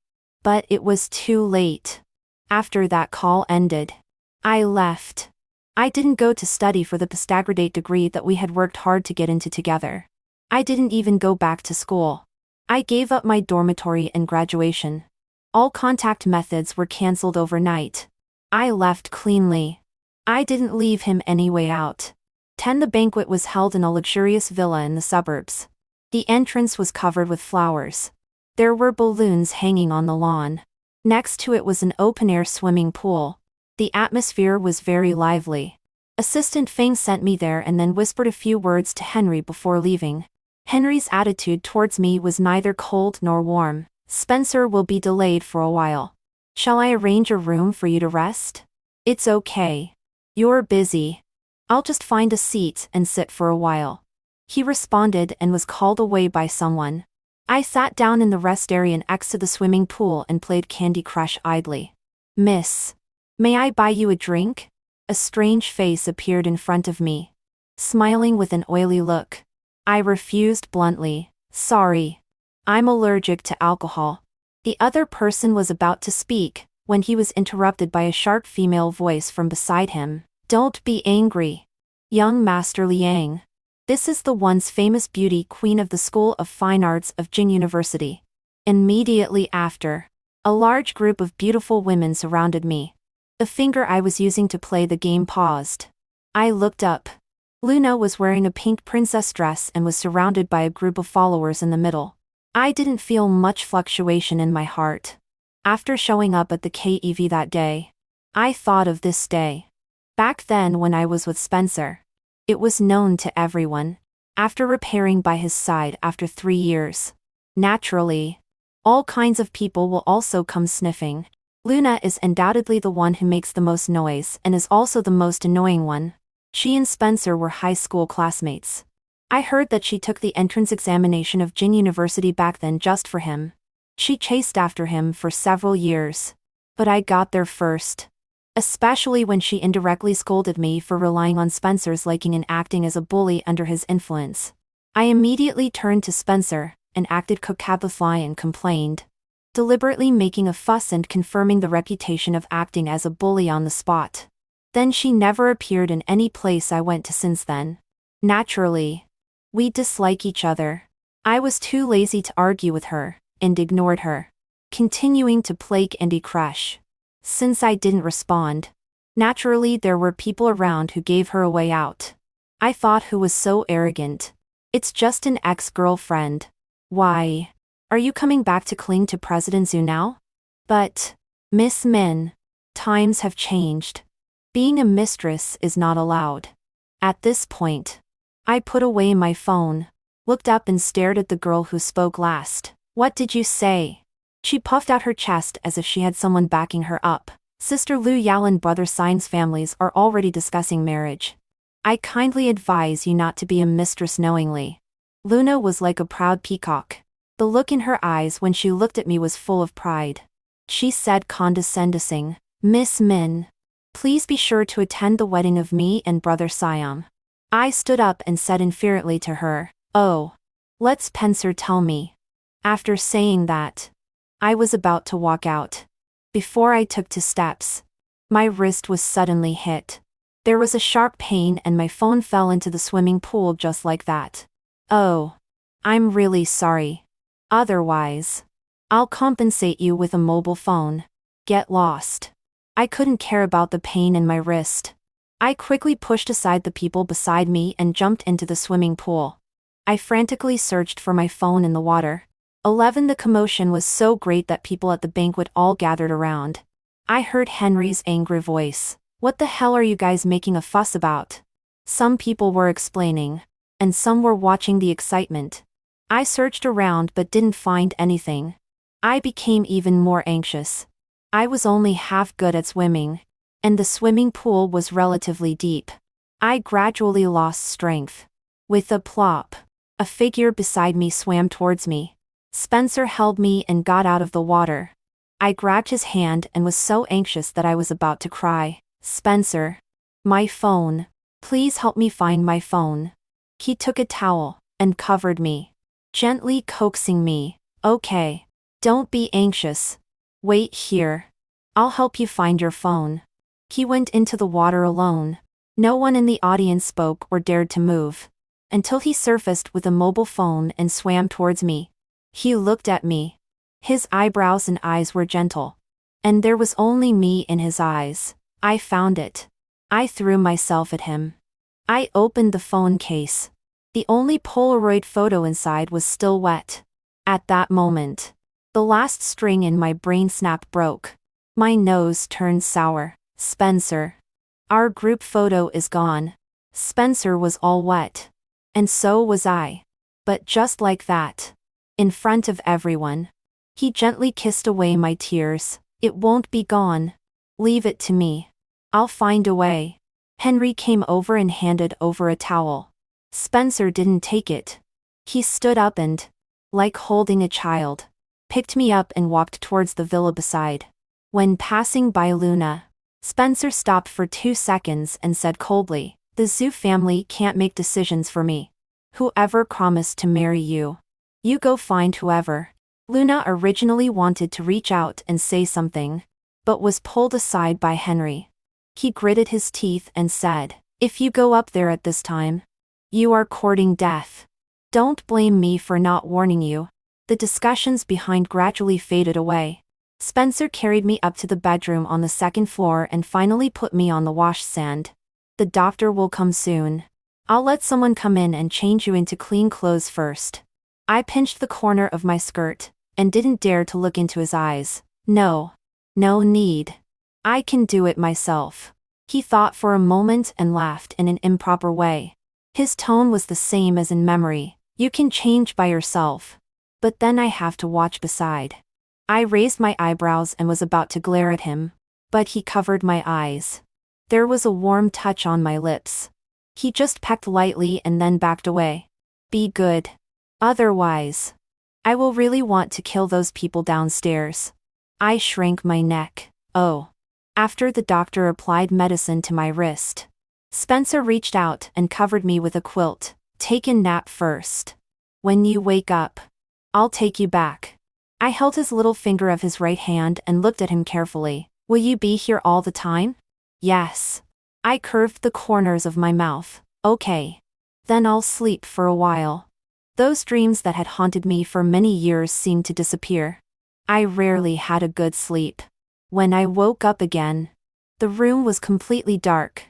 But it was too late. After that call ended, I left. I didn't go to study for the postgraduate degree that we had worked hard to get into together. I didn't even go back to school. I gave up my dormitory and graduation. All contact methods were cancelled overnight. I left cleanly. I didn't leave him any way out. The banquet was held in a luxurious villa in the suburbs. The entrance was covered with flowers. There were balloons hanging on the lawn. Next to it was an open-air swimming pool. The atmosphere was very lively. Assistant Feng sent me there and then whispered a few words to Henry before leaving. Henry's attitude towards me was neither cold nor warm. "Spencer will be delayed for a while. Shall I arrange a room for you to rest?" "It's okay. You're busy. I'll just find a seat and sit for a while." He responded and was called away by someone. I sat down in the rest area next to the swimming pool and played Candy Crush idly. "Miss, may I buy you a drink?" A strange face appeared in front of me, smiling with an oily look. I refused bluntly. "Sorry. I'm allergic to alcohol." The other person was about to speak, when he was interrupted by a sharp female voice from beside him. "Don't be angry. Young Master Liang. This is the once famous beauty queen of the School of Fine Arts of Jing University." Immediately after, a large group of beautiful women surrounded me. The finger I was using to play the game paused. I looked up. Luna was wearing a pink princess dress and was surrounded by a group of followers in the middle. I didn't feel much fluctuation in my heart. After showing up at the KEV that day, I thought of this day. Back then when I was with Spencer. It was known to everyone. After repairing by his side after 3 years. Naturally, all kinds of people will also come sniffing. Luna is undoubtedly the one who makes the most noise and is also the most annoying one. She and Spencer were high school classmates. I heard that she took the entrance examination of Jing University back then just for him. She chased after him for several years. But I got there first. especially when she indirectly scolded me for relying on Spencer's liking and acting as a bully under his influence. I immediately turned to Spencer and acted coquettify and complained, deliberately making a fuss and confirming the reputation of acting as a bully on the spot. Then she never appeared in any place I went to since then. Naturally, we dislike each other. I was too lazy to argue with her, and ignored her, continuing to play Candy Crush. Since I didn't respond, naturally there were people around who gave her a way out. I thought, who was so arrogant? It's just an ex-girlfriend. Why? Are you coming back to cling to President Zhu now? But, Miss Min, times have changed. Being a mistress is not allowed. At this point, I put away my phone, looked up and stared at the girl who spoke last. What did you say? She puffed out her chest as if she had someone backing her up. Sister Liu Yao and brother Sign's families are already discussing marriage. I kindly advise you not to be a mistress knowingly. Luna was like a proud peacock. The look in her eyes when she looked at me was full of pride. She said condescending, Miss Min, please be sure to attend the wedding of me and brother Siam. I stood up and said infuriately to her, oh, let Spencer tell me. After saying that, I was about to walk out. Before I took 2 steps, my wrist was suddenly hit. There was a sharp pain and my phone fell into the swimming pool just like that. Oh, I'm really sorry. Otherwise, I'll compensate you with a mobile phone. Get lost. I couldn't care about the pain in my wrist. I quickly pushed aside the people beside me and jumped into the swimming pool. I frantically searched for my phone in the water. 11. The commotion was so great that people at the banquet all gathered around. I heard Henry's angry voice. What the hell are you guys making a fuss about? Some people were explaining, and some were watching the excitement. I searched around but didn't find anything. I became even more anxious. I was only half good at swimming, and the swimming pool was relatively deep. I gradually lost strength. With a plop, a figure beside me swam towards me. Spencer held me and got out of the water. I grabbed his hand and was so anxious that I was about to cry. Spencer, my phone. Please help me find my phone. He took a towel and covered me, gently coaxing me. Okay, don't be anxious. Wait here. I'll help you find your phone. He went into the water alone. No one in the audience spoke or dared to move, until he surfaced with a mobile phone and swam towards me. He looked at me. His eyebrows and eyes were gentle, and there was only me in his eyes. I found it. I threw myself at him. I opened the phone case. The only Polaroid photo inside was still wet. At that moment, the last string in my brain snap broke. My nose turned sour. Spencer. Our group photo is gone. Spencer was all wet. And so was I. But just like that, in front of everyone, he gently kissed away my tears. It won't be gone. Leave it to me. I'll find a way. Henry came over and handed over a towel. Spencer didn't take it. He stood up and, like holding a child, picked me up and walked towards the villa beside. When passing by Luna, Spencer stopped for 2 seconds and said coldly, the Zhu family can't make decisions for me. Whoever promised to marry you, you go find whoever. Luna originally wanted to reach out and say something, but was pulled aside by Henry. He gritted his teeth and said, if you go up there at this time, you are courting death. Don't blame me for not warning you. The discussions behind gradually faded away. Spencer carried me up to the bedroom on the 2nd floor and finally put me on the wash stand. The doctor will come soon. I'll let someone come in and change you into clean clothes first. I pinched the corner of my skirt, and didn't dare to look into his eyes. No need. I can do it myself. He thought for a moment and laughed in an improper way. His tone was the same as in memory. You can change by yourself. But then I have to watch beside. I raised my eyebrows and was about to glare at him, but he covered my eyes. There was a warm touch on my lips. He just pecked lightly and then backed away. Be good. Otherwise, I will really want to kill those people downstairs. I shrank my neck. Oh. After the doctor applied medicine to my wrist, Spencer reached out and covered me with a quilt. Take a nap first. When you wake up, I'll take you back. I held his little finger of his right hand and looked at him carefully. Will you be here all the time? Yes. I curved the corners of my mouth. Okay. Then I'll sleep for a while. Those dreams that had haunted me for many years seemed to disappear. I rarely had a good sleep. When I woke up again, the room was completely dark.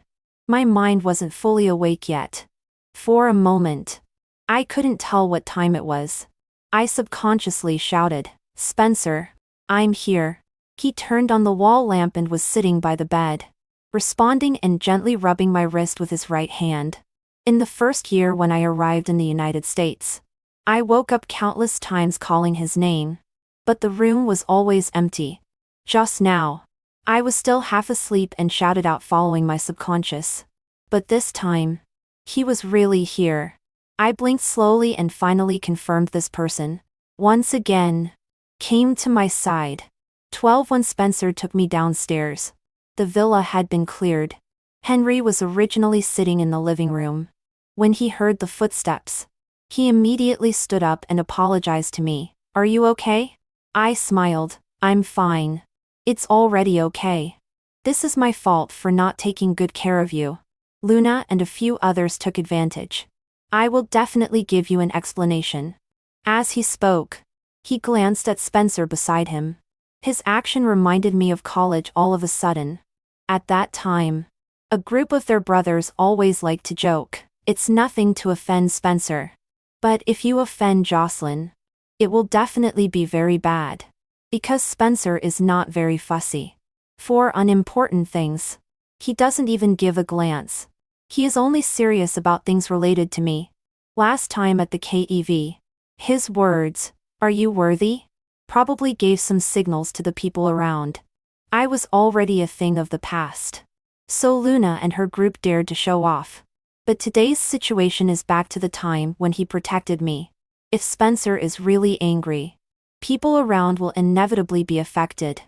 My mind wasn't fully awake yet. For a moment, I couldn't tell what time it was. I subconsciously shouted, "Spencer, I'm here." He turned on the wall lamp and was sitting by the bed, responding and gently rubbing my wrist with his right hand. In the first year when I arrived in the United States, I woke up countless times calling his name, but the room was always empty. Just now, I was still half asleep and shouted out following my subconscious. But this time, he was really here. I blinked slowly and finally confirmed this person, once again, came to my side. 12 When Spencer took me downstairs, the villa had been cleared. Henry was originally sitting in the living room. When he heard the footsteps, he immediately stood up and apologized to me. "Are you okay?" I smiled. "I'm fine. It's already okay. This is my fault for not taking good care of you. Luna and a few others took advantage. I will definitely give you an explanation." As he spoke, he glanced at Spencer beside him. His action reminded me of college all of a sudden. At that time, a group of their brothers always liked to joke, "It's nothing to offend Spencer. But if you offend Jocelyn, it will definitely be very bad." Because Spencer is not very fussy. For unimportant things, he doesn't even give a glance. He is only serious about things related to me. Last time at the KEV, his words, "Are you worthy?" probably gave some signals to the people around. I was already a thing of the past. So Luna and her group dared to show off. But today's situation is back to the time when he protected me. If Spencer is really angry, people around will inevitably be affected.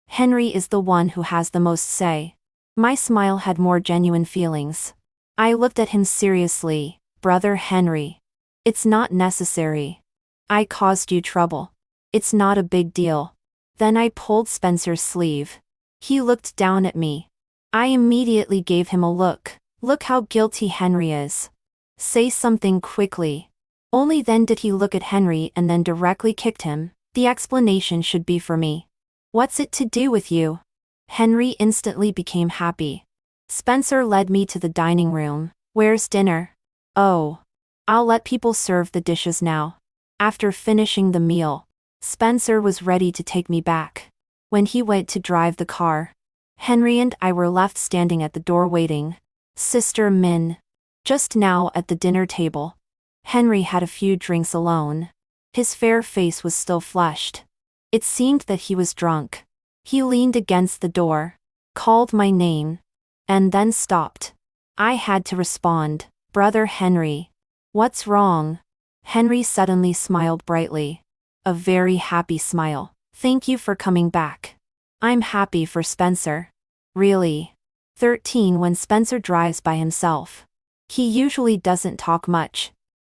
Henry is the one who has the most say. My smile had more genuine feelings. I looked at him seriously. "Brother Henry, it's not necessary. I caused you trouble. It's not a big deal." Then I pulled Spencer's sleeve. He looked down at me. I immediately gave him a look. "Look how guilty Henry is. Say something quickly." Only then did he look at Henry and then directly kicked him. The explanation should be for me. "What's it to do with you?" Henry instantly became happy. Spencer led me to the dining room. "Where's dinner?" "Oh, I'll let people serve the dishes now." After finishing the meal, Spencer was ready to take me back. When he went to drive the car, Henry and I were left standing at the door waiting. Sister Min. Just now at the dinner table, Henry had a few drinks alone. His fair face was still flushed. It seemed that he was drunk. He leaned against the door, called my name, and then stopped. I had to respond. "Brother Henry. What's wrong?" Henry suddenly smiled brightly. A very happy smile. "Thank you for coming back. I'm happy for Spencer." "Really?" 13 When Spencer drives by himself, he usually doesn't talk much.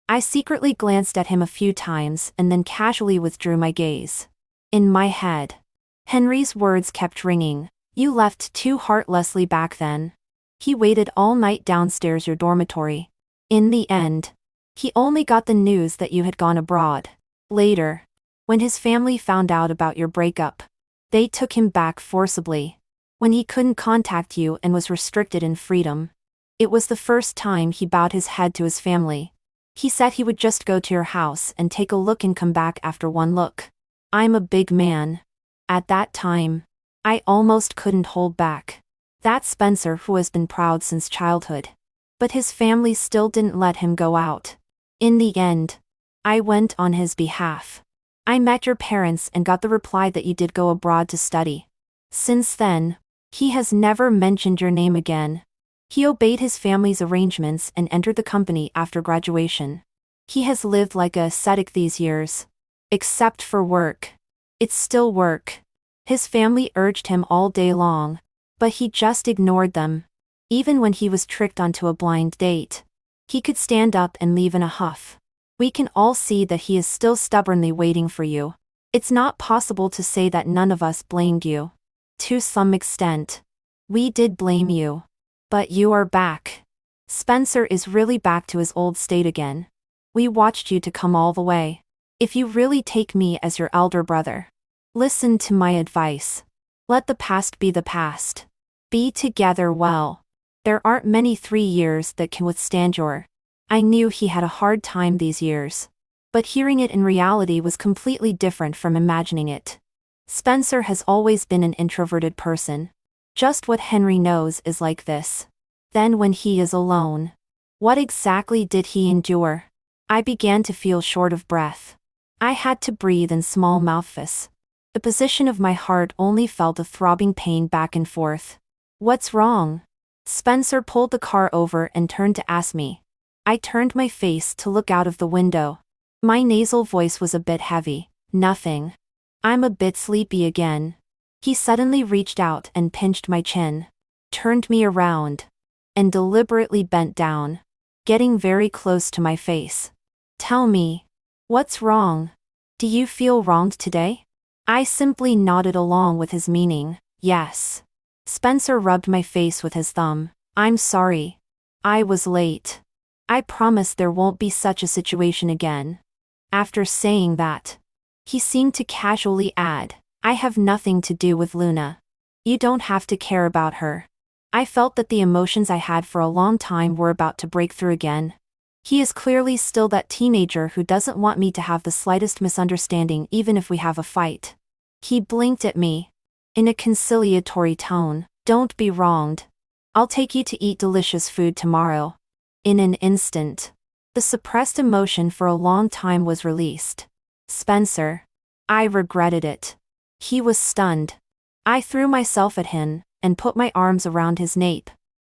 I secretly glanced at him a few times and then casually withdrew my gaze. In my head, Henry's words kept ringing. "You left too heartlessly back then. He waited all night downstairs your dormitory. In the end, he only got the news that you had gone abroad. Later, when his family found out about your breakup, they took him back forcibly. When he couldn't contact you and was restricted in freedom, it was the first time he bowed his head to his family. He said he would just go to your house and take a look and come back after one look. I'm a big man. At that time, I almost couldn't hold back. That's Spencer, who has been proud since childhood. But his family still didn't let him go out. In the end, I went on his behalf. I met your parents and got the reply that you did go abroad to study. Since then, he has never mentioned your name again. He obeyed his family's arrangements and entered the company after graduation. He has lived like a ascetic these years. Except for work. It's still work. His family urged him all day long. But he just ignored them. Even when he was tricked onto a blind date, he could stand up and leave in a huff. We can all see that he is still stubbornly waiting for you. It's not possible to say that none of us blamed you. To some extent, we did blame you. But you are back. Spencer is really back to his old state again. We watched you to come all the way. If you really take me as your elder brother, listen to my advice. Let the past be the past. Be together well. There aren't many 3 years that can withstand your. I knew he had a hard time these years. But hearing it in reality was completely different from imagining it. Spencer has always been an introverted person. Just what Henry knows is like this. Then when he is alone, what exactly did he endure? I began to feel short of breath. I had to breathe in small mouthfuls. The position of my heart only felt a throbbing pain back and forth. What's wrong? Spencer pulled the car over and turned to ask me. I turned my face to look out of the window. My nasal voice was a bit heavy. Nothing. I'm a bit sleepy again. He suddenly reached out and pinched my chin, turned me around, and deliberately bent down, getting very close to my face. Tell me, what's wrong? Do you feel wronged today? I simply nodded along with his meaning, yes. Spencer rubbed my face with his thumb. I'm sorry. I was late. I promise there won't be such a situation again. After saying that, he seemed to casually add, I have nothing to do with Luna. You don't have to care about her. I felt that the emotions I had for a long time were about to break through again. He is clearly still that teenager who doesn't want me to have the slightest misunderstanding even if we have a fight. He blinked at me. In a conciliatory tone, don't be wronged. I'll take you to eat delicious food tomorrow. In an instant, the suppressed emotion for a long time was released. Spencer. I regretted it. He was stunned. I threw myself at him and put my arms around his nape.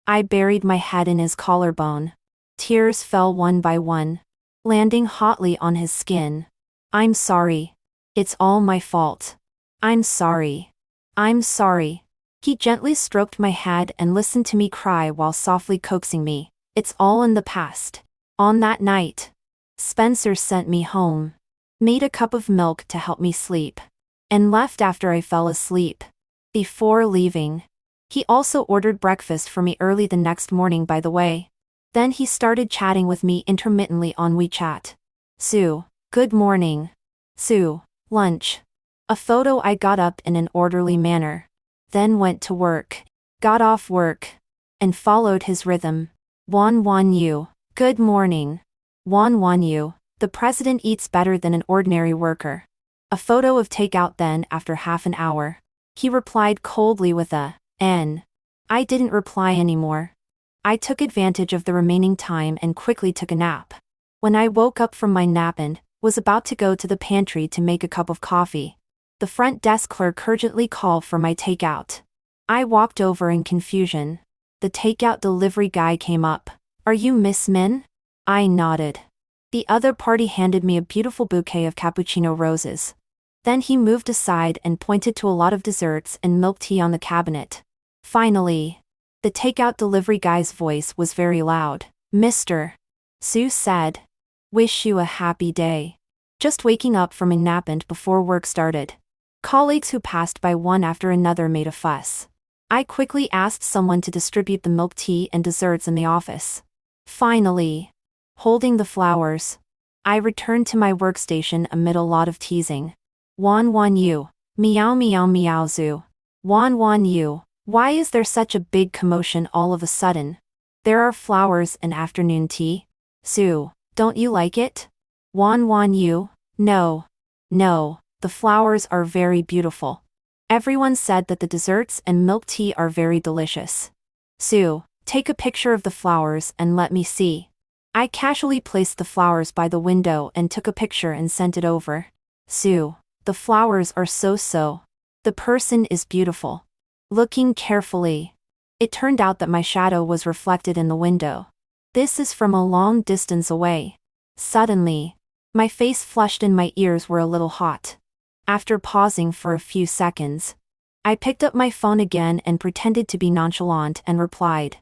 I buried my head in his collarbone. Tears fell one by one, landing hotly on his skin. I'm sorry. It's all my fault. I'm sorry. I'm sorry. He gently stroked my head and listened to me cry while softly coaxing me. It's all in the past. On that night, Spencer sent me home, made a cup of milk to help me sleep, and left after I fell asleep. Before leaving, he also ordered breakfast for me early the next morning, by the way. Then he started chatting with me intermittently on WeChat. Sue, good morning. Sue, lunch. A photo. I got up in an orderly manner, then went to work, got off work, and followed his rhythm. Wan Yu, good morning. Wan Yu, the president eats better than an ordinary worker. A photo of takeout. Then after half an hour, he replied coldly with a N. I didn't reply anymore. I took advantage of the remaining time and quickly took a nap. When I woke up from my nap and was about to go to the pantry to make a cup of coffee, the front desk clerk urgently called for my takeout. I walked over in confusion. The takeout delivery guy came up. Are you Miss Min? I nodded. The other party handed me a beautiful bouquet of cappuccino roses. Then he moved aside and pointed to a lot of desserts and milk tea on the cabinet. Finally, the takeout delivery guy's voice was very loud. Mr. Sue said. Wish you a happy day. Just waking up from a nap and before work started. Colleagues who passed by one after another made a fuss. I quickly asked someone to distribute the milk tea and desserts in the office. Finally, holding the flowers, I returned to my workstation amid a lot of teasing. Wan Yu, meow meow meow zoo. Wan Yu, why is there such a big commotion all of a sudden? There are flowers and afternoon tea. Sue, don't you like it? Wan Yu, no. The flowers are very beautiful. Everyone said that the desserts and milk tea are very delicious. Sue, take a picture of the flowers and let me see. I casually placed the flowers by the window and took a picture and sent it over. Sue, the flowers are so. The person is beautiful. Looking carefully, it turned out that my shadow was reflected in the window. This is from a long distance away. Suddenly, my face flushed and my ears were a little hot. After pausing for a few seconds, I picked up my phone again and pretended to be nonchalant and replied.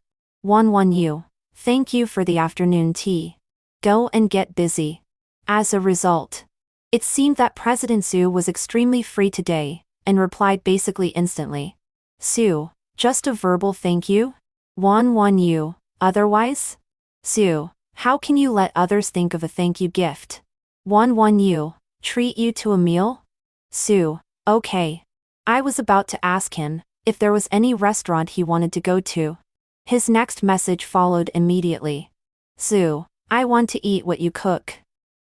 11U. Thank you for the afternoon tea. Go and get busy. As a result, it seemed that President Sue was extremely free today, and replied basically instantly. Sue, just a verbal thank you? 11U, otherwise? Sue, how can you let others think of a thank you gift? 11U, treat you to a meal? Sue, okay. I was about to ask him if there was any restaurant he wanted to go to. His next message followed immediately. Sue, I want to eat what you cook.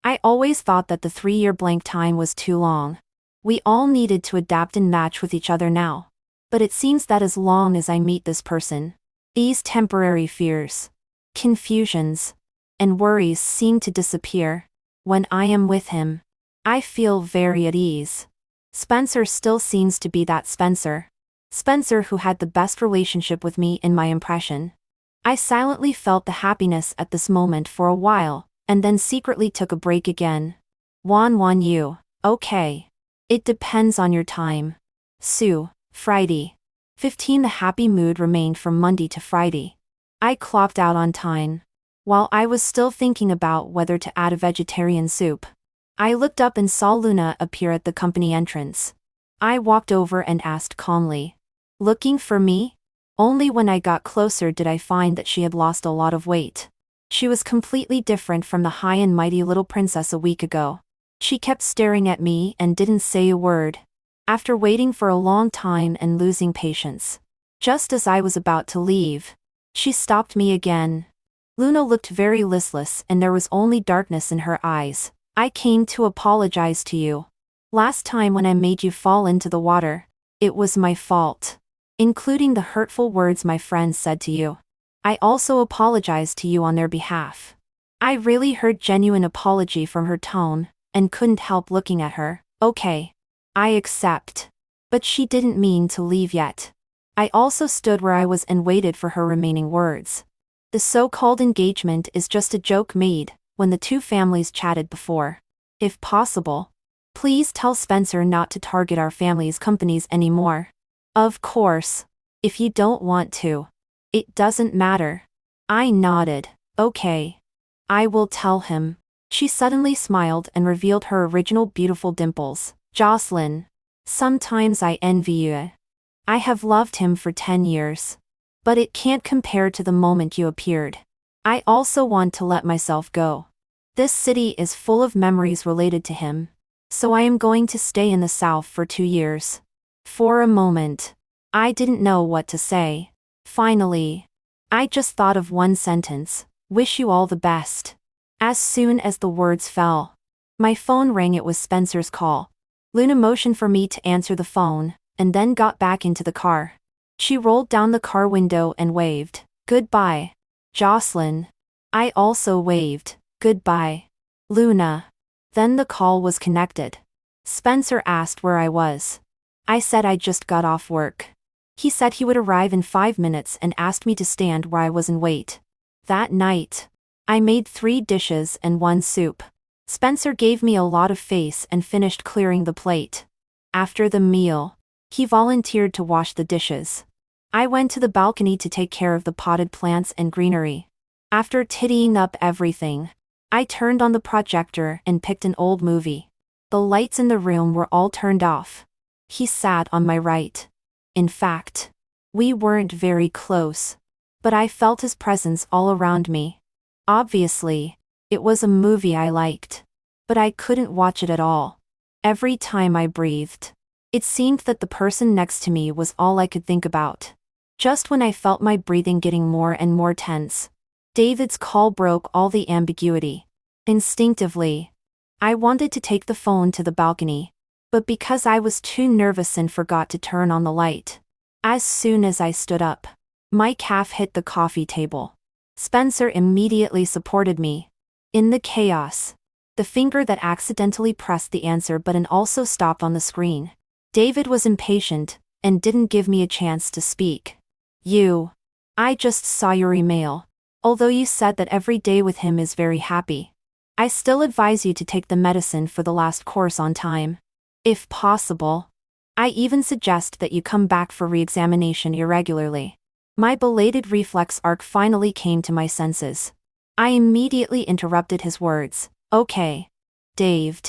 I always thought that the 3-year blank time was too long. We all needed to adapt and match with each other now. But it seems that as long as I meet this person, these temporary fears, confusions, and worries seem to disappear. When I am with him, I feel very at ease. Spencer still seems to be that Spencer. Spencer who had the best relationship with me in my impression. I silently felt the happiness at this moment for a while, and then secretly took a break again. 11U, okay. It depends on your time. Sue, Friday. 15. The happy mood remained from Monday to Friday. I clocked out on time. While I was still thinking about whether to add a vegetarian soup, I looked up and saw Luna appear at the company entrance. I walked over and asked calmly. Looking for me? Only when I got closer did I find that she had lost a lot of weight. She was completely different from the high and mighty little princess a week ago. She kept staring at me and didn't say a word. After waiting for a long time and losing patience, just as I was about to leave, she stopped me again. Luna looked very listless and there was only darkness in her eyes. I came to apologize to you. Last time when I made you fall into the water, it was my fault. Including the hurtful words my friends said to you. I also apologized to you on their behalf. I really heard genuine apology from her tone, and couldn't help looking at her. Okay. I accept. But she didn't mean to leave yet. I also stood where I was and waited for her remaining words. The so-called engagement is just a joke made when the two families chatted before. If possible, please tell Spencer not to target our family's companies anymore. Of course. If you don't want to. It doesn't matter. I nodded. Okay. I will tell him. She suddenly smiled and revealed her original beautiful dimples. Jocelyn. Sometimes I envy you. I have loved him for 10 years. But it can't compare to the moment you appeared. I also want to let myself go. This city is full of memories related to him. So I am going to stay in the South for 2 years. For a moment, I didn't know what to say. Finally, I just thought of one sentence. Wish you all the best. As soon as the words fell, my phone rang. It was Spencer's call. Luna motioned for me to answer the phone, and then got back into the car. She rolled down the car window and waved. Goodbye, Jocelyn. I also waved. Goodbye, Luna. Then the call was connected. Spencer asked where I was. I said I just got off work. He said he would arrive in 5 minutes and asked me to stand where I was and wait. That night, I made 3 dishes and 1 soup. Spencer gave me a lot of face and finished clearing the plate. After the meal, he volunteered to wash the dishes. I went to the balcony to take care of the potted plants and greenery. After tidying up everything, I turned on the projector and picked an old movie. The lights in the room were all turned off. He sat on my right. In fact, we weren't very close, but I felt his presence all around me. Obviously, it was a movie I liked, but I couldn't watch it at all. Every time I breathed, it seemed that the person next to me was all I could think about. Just when I felt my breathing getting more and more tense, David's call broke all the ambiguity. Instinctively, I wanted to take the phone to the balcony, but because I was too nervous and forgot to turn on the light. As soon as I stood up, my calf hit the coffee table. Spencer immediately supported me. In the chaos, the finger that accidentally pressed the answer button also stopped on the screen. David was impatient and didn't give me a chance to speak. I just saw your email. Although you said that every day with him is very happy, I still advise you to take the medicine for the last course on time. If possible. I even suggest that you come back for re-examination irregularly. My belated reflex arc finally came to my senses. I immediately interrupted his words. Okay. Dave.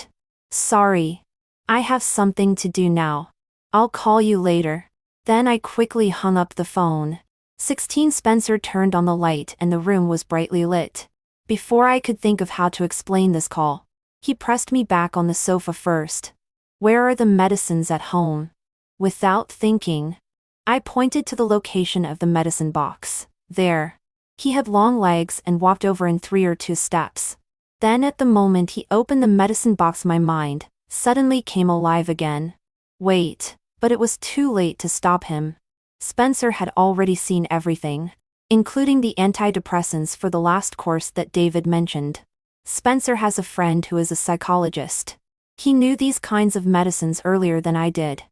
Sorry. I have something to do now. I'll call you later. Then I quickly hung up the phone. 16 Spencer turned on the light and the room was brightly lit. Before I could think of how to explain this call, he pressed me back on the sofa first. Where are the medicines at home? Without thinking, I pointed to the location of the medicine box. There. He had long legs and walked over in 3 or 2 steps. Then at the moment he opened the medicine box, my mind suddenly came alive again. Wait, but it was too late to stop him. Spencer had already seen everything, including the antidepressants for the last course that David mentioned. Spencer has a friend who is a psychologist. He knew these kinds of medicines earlier than I did.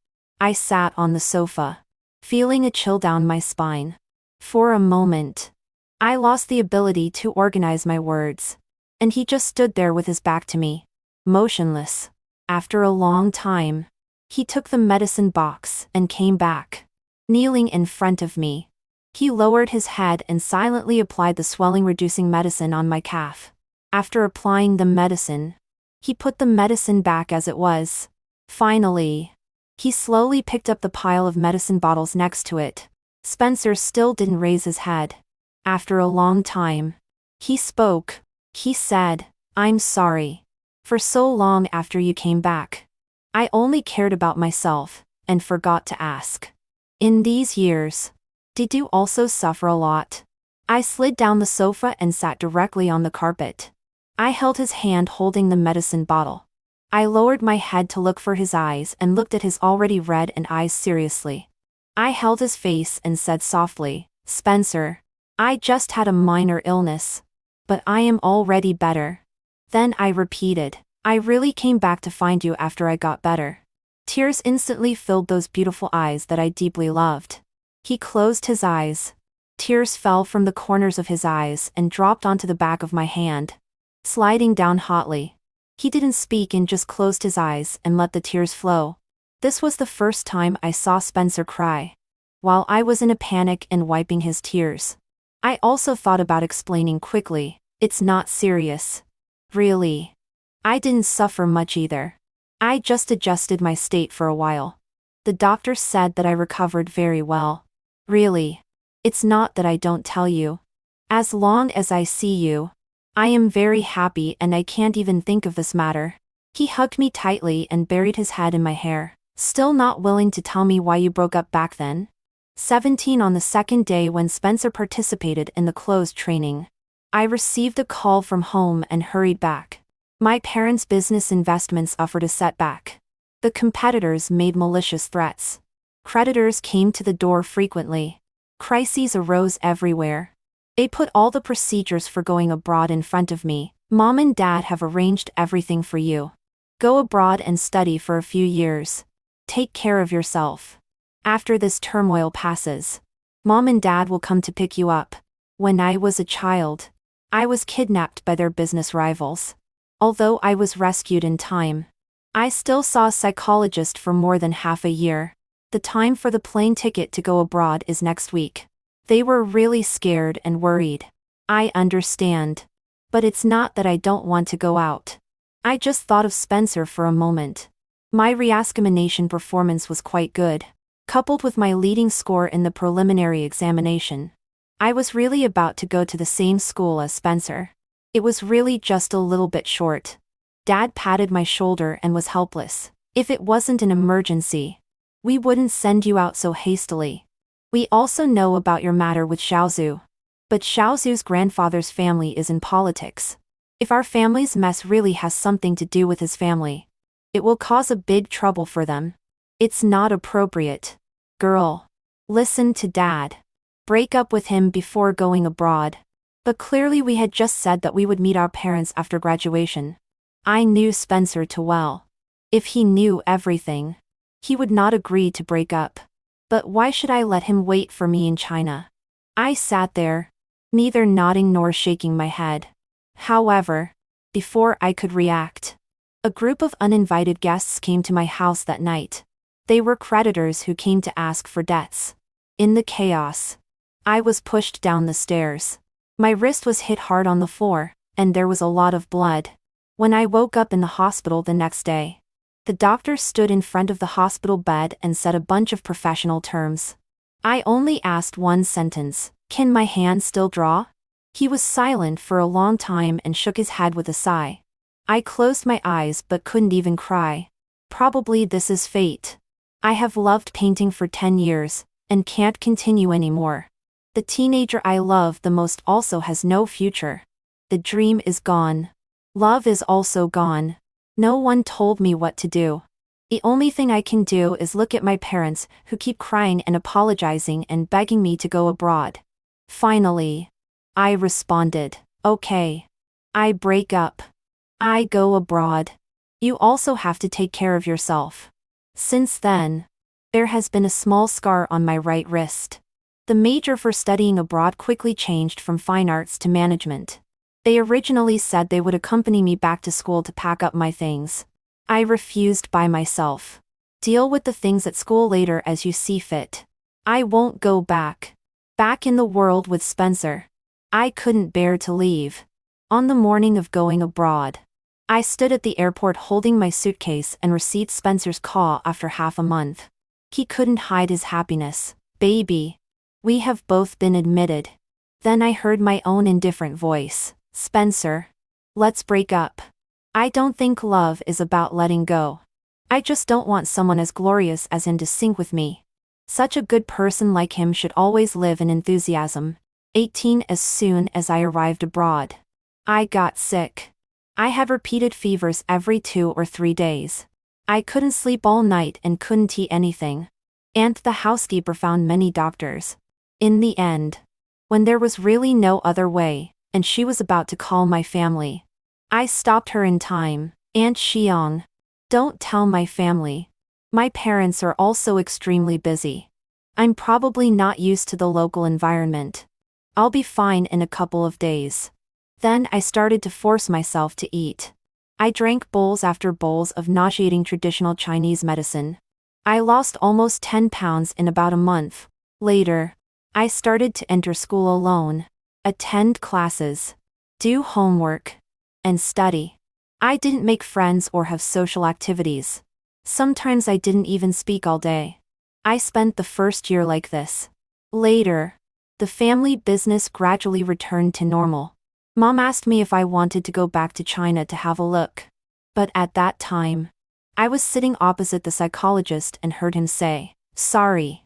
I sat on the sofa, feeling a chill down my spine. For a moment, I lost the ability to organize my words, and he just stood there with his back to me, motionless. After a long time, he took the medicine box and came back, kneeling in front of me. He lowered his head and silently applied the swelling-reducing medicine on my calf. After applying the medicine, he put the medicine back as it was. Finally, he slowly picked up the pile of medicine bottles next to it. Spencer still didn't raise his head. After a long time, he spoke. He said, "I'm sorry. For so long after you came back, I only cared about myself and forgot to ask. In these years, did you also suffer a lot?" I slid down the sofa and sat directly on the carpet. I held his hand holding the medicine bottle. I lowered my head to look for his eyes and looked at his already red eyes seriously. I held his face and said softly, "Spencer, I just had a minor illness, but I am already better." Then I repeated, "I really came back to find you after I got better." Tears instantly filled those beautiful eyes that I deeply loved. He closed his eyes. Tears fell from the corners of his eyes and dropped onto the back of my hand, sliding down hotly. He didn't speak and just closed his eyes and let the tears flow. This was the first time I saw Spencer cry. While I was in a panic and wiping his tears, I also thought about explaining quickly, "It's not serious. Really. I didn't suffer much either. I just adjusted my state for a while. The doctor said that I recovered very well. Really. It's not that I don't tell you. As long as I see you, I am very happy and I can't even think of this matter." He hugged me tightly and buried his head in my hair. "Still not willing to tell me why you broke up back then?" 17 On the second day when Spencer participated in the closed training, I received a call from home and hurried back. My parents' business investments offered a setback. The competitors made malicious threats. Creditors came to the door frequently. Crises arose everywhere. They put all the procedures for going abroad in front of me. "Mom and Dad have arranged everything for you. Go abroad and study for a few years. Take care of yourself. After this turmoil passes, Mom and Dad will come to pick you up." When I was a child, I was kidnapped by their business rivals. Although I was rescued in time, I still saw a psychologist for more than half a year. The time for the plane ticket to go abroad is next week. They were really scared and worried. I understand. But it's not that I don't want to go out. I just thought of Spencer for a moment. My re-examination performance was quite good, coupled with my leading score in the preliminary examination. I was really about to go to the same school as Spencer. It was really just a little bit short. Dad patted my shoulder and was helpless. "If it wasn't an emergency, we wouldn't send you out so hastily. We also know about your matter with Xiaozu. But Xiaozu's grandfather's family is in politics. If our family's mess really has something to do with his family, it will cause a big trouble for them. It's not appropriate. Girl, listen to Dad. Break up with him before going abroad." But clearly we had just said that we would meet our parents after graduation. I knew Spencer too well. If he knew everything, he would not agree to break up. But why should I let him wait for me in China? I sat there, neither nodding nor shaking my head. However, before I could react, a group of uninvited guests came to my house that night. They were creditors who came to ask for debts. In the chaos, I was pushed down the stairs. My wrist was hit hard on the floor, and there was a lot of blood. When I woke up in the hospital the next day, the doctor stood in front of the hospital bed and said a bunch of professional terms. I only asked one sentence: "Can my hand still draw?" He was silent for a long time and shook his head with a sigh. I closed my eyes but couldn't even cry. Probably this is fate. I have loved painting for 10 years, and can't continue anymore. The teenager I love the most also has no future. The dream is gone. Love is also gone. No one told me what to do. The only thing I can do is look at my parents, who keep crying and apologizing and begging me to go abroad. Finally, I responded, "Okay. I break up. I go abroad. You also have to take care of yourself." Since then, there has been a small scar on my right wrist. The major for studying abroad quickly changed from fine arts to management. They originally said they would accompany me back to school to pack up my things. I refused by myself. Deal with the things at school later as you see fit. I won't go back. Back in the world with Spencer. I couldn't bear to leave. On the morning of going abroad, I stood at the airport holding my suitcase and received Spencer's call after half a month. He couldn't hide his happiness. "Baby, we have both been admitted." Then I heard my own indifferent voice. "Spencer, let's break up. I don't think love is about letting go. I just don't want someone as glorious as him to sink with me. Such a good person like him should always live in enthusiasm." 18 As soon as I arrived abroad, I got sick. I had repeated fevers every 2 or 3 days. I couldn't sleep all night and couldn't eat anything. And the housekeeper found many doctors. In the end, when there was really no other way, and she was about to call my family, I stopped her in time. "Aunt Xiang, don't tell my family. My parents are also extremely busy. I'm probably not used to the local environment. I'll be fine in a couple of days." Then I started to force myself to eat. I drank bowls after bowls of nauseating traditional Chinese medicine. I lost almost 10 pounds in about a month. Later, I started to enter school alone, attend classes, do homework, and study. I didn't make friends or have social activities. Sometimes I didn't even speak all day. I spent the first year like this. Later, the family business gradually returned to normal. Mom asked me if I wanted to go back to China to have a look. But at that time, I was sitting opposite the psychologist and heard him say, "Sorry,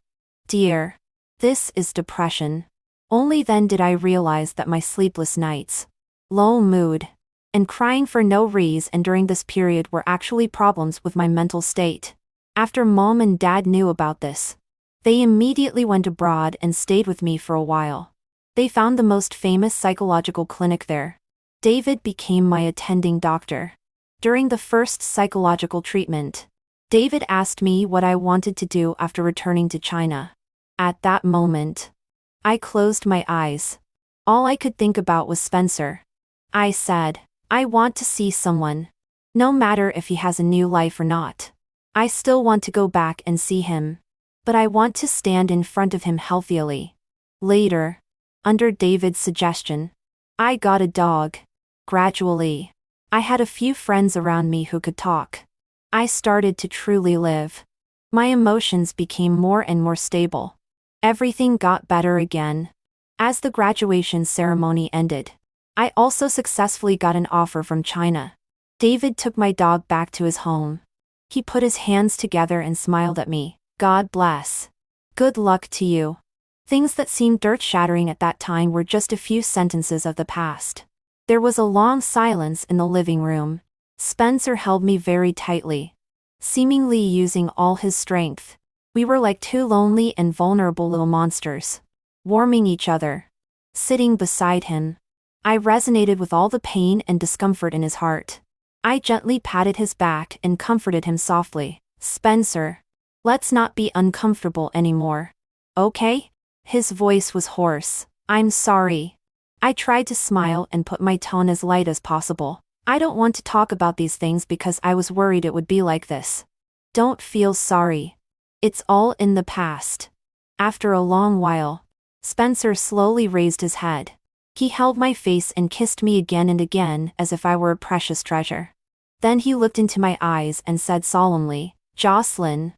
dear. This is depression." Only then did I realize that my sleepless nights, low mood, and crying for no reason during this period were actually problems with my mental state. After Mom and Dad knew about this, they immediately went abroad and stayed with me for a while. They found the most famous psychological clinic there. David became my attending doctor. During the first psychological treatment, David asked me what I wanted to do after returning to China. At that moment, I closed my eyes. All I could think about was Spencer. I said, "I want to see someone. No matter if he has a new life or not. I still want to go back and see him. But I want to stand in front of him healthily." Later, under David's suggestion, I got a dog. Gradually, I had a few friends around me who could talk. I started to truly live. My emotions became more and more stable. Everything got better again. As the graduation ceremony ended, I also successfully got an offer from China. David took my dog back to his home. He put his hands together and smiled at me. "God bless. Good luck to you." Things that seemed earth-shattering at that time were just a few sentences of the past. There was a long silence in the living room. Spencer held me very tightly, seemingly using all his strength. We were like two lonely and vulnerable little monsters, warming each other. Sitting beside him, I resonated with all the pain and discomfort in his heart. I gently patted his back and comforted him softly. "Spencer, let's not be uncomfortable anymore. Okay?" His voice was hoarse. "I'm sorry." I tried to smile and put my tone as light as possible. "I don't want to talk about these things because I was worried it would be like this." "Don't feel sorry. It's all in the past. After a long while, Spencer slowly raised his head. He held my face and kissed me again and again as if I were a precious treasure. Then he looked into my eyes and said solemnly, "Jocelyn,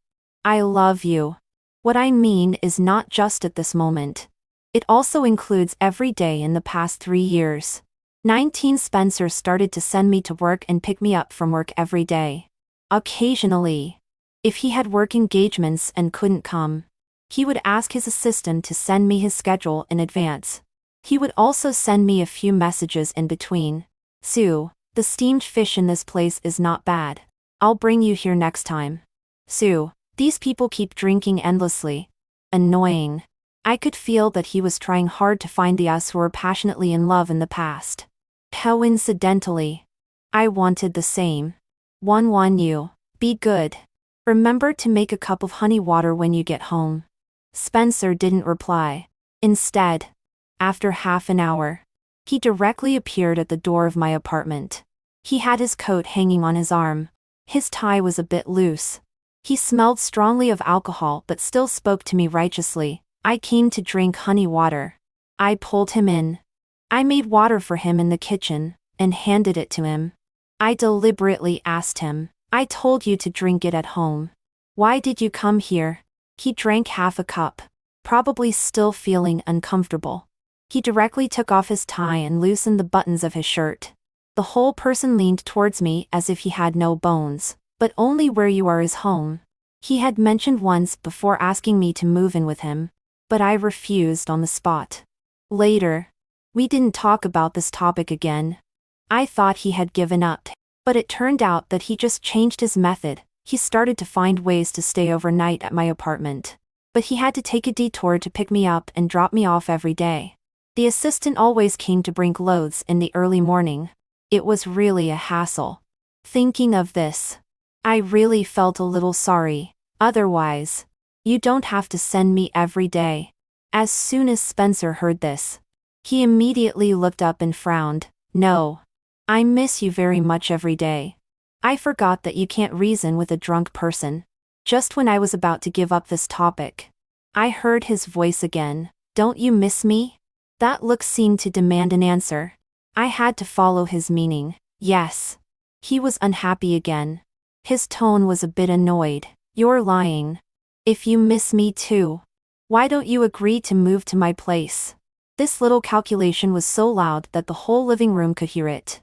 I love you. What I mean is not just at this moment. It also includes every day in the past 3 years." 19 Spencer started to send me to work and pick me up from work every day. Occasionally, if he had work engagements and couldn't come, he would ask his assistant to send me his schedule in advance. He would also send me a few messages in between. "Sue, the steamed fish in this place is not bad. I'll bring you here next time. Sue, these people keep drinking endlessly. Annoying." I could feel that he was trying hard to find the us who were passionately in love in the past. Coincidentally, I wanted the same. 1-1 Be good. Remember to make a cup of honey water when you get home. Spencer didn't reply. Instead, after half an hour, he directly appeared at the door of my apartment. He had his coat hanging on his arm. His tie was a bit loose. He smelled strongly of alcohol but still spoke to me righteously. "I came to drink honey water." I pulled him in. I made water for him in the kitchen, and handed it to him. I deliberately asked him, "I told you to drink it at home. Why did you come here?" He drank half a cup, probably still feeling uncomfortable. He directly took off his tie and loosened the buttons of his shirt. The whole person leaned towards me as if he had no bones. "But only where you are is home." He had mentioned once before asking me to move in with him, but I refused on the spot. Later, we didn't talk about this topic again. I thought he had given up, but it turned out that he just changed his method. He started to find ways to stay overnight at my apartment. But he had to take a detour to pick me up and drop me off every day. The assistant always came to bring clothes in the early morning. It was really a hassle. Thinking of this, I really felt a little sorry. "Otherwise, you don't have to send me every day." As soon as Spencer heard this, he immediately looked up and frowned. "No. I miss you very much every day. I forgot that you can't reason with a drunk person." Just when I was about to give up this topic, I heard his voice again. "Don't you miss me?" That look seemed to demand an answer. I had to follow his meaning. Yes. He was unhappy again. His tone was a bit annoyed. "You're lying. If you miss me too, why don't you agree to move to my place?" This little calculation was so loud that the whole living room could hear it.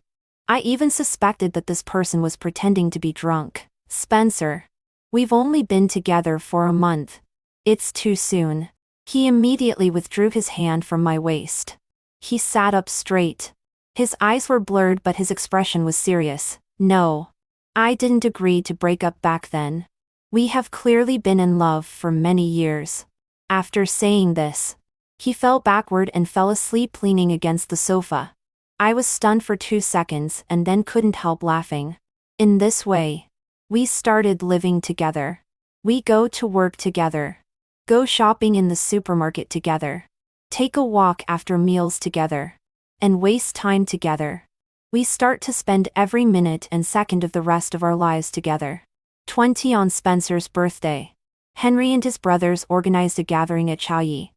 I even suspected that this person was pretending to be drunk. "Spencer, we've only been together for a month. It's too soon." He immediately withdrew his hand from my waist. He sat up straight. His eyes were blurred but his expression was serious. "No. I didn't agree to break up back then. We have clearly been in love for many years." After saying this, he fell backward and fell asleep leaning against the sofa. I was stunned for 2 seconds and then couldn't help laughing. In this way, we started living together. We go to work together, go shopping in the supermarket together, take a walk after meals together, and waste time together. We start to spend every minute and second of the rest of our lives together. 20 On Spencer's birthday, Henry and his brothers organized a gathering at Chaoyi.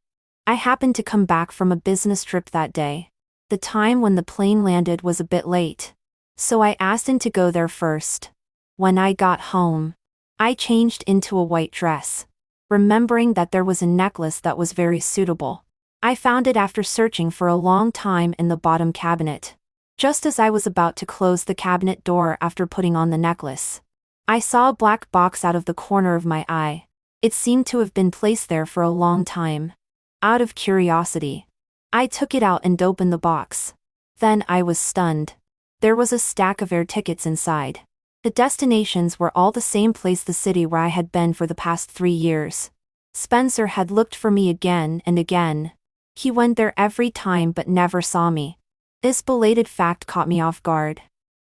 I happened to come back from a business trip that day. The time when the plane landed was a bit late, so I asked him to go there first. When I got home, I changed into a white dress, remembering that there was a necklace that was very suitable. I found it after searching for a long time in the bottom cabinet. Just as I was about to close the cabinet door after putting on the necklace, I saw a black box out of the corner of my eye. It seemed to have been placed there for a long time. Out of curiosity, I took it out and opened the box. Then I was stunned. There was a stack of air tickets inside. The destinations were all the same place, the city where I had been for the past 3 years. Spencer had looked for me again and again. He went there every time but never saw me. This belated fact caught me off guard.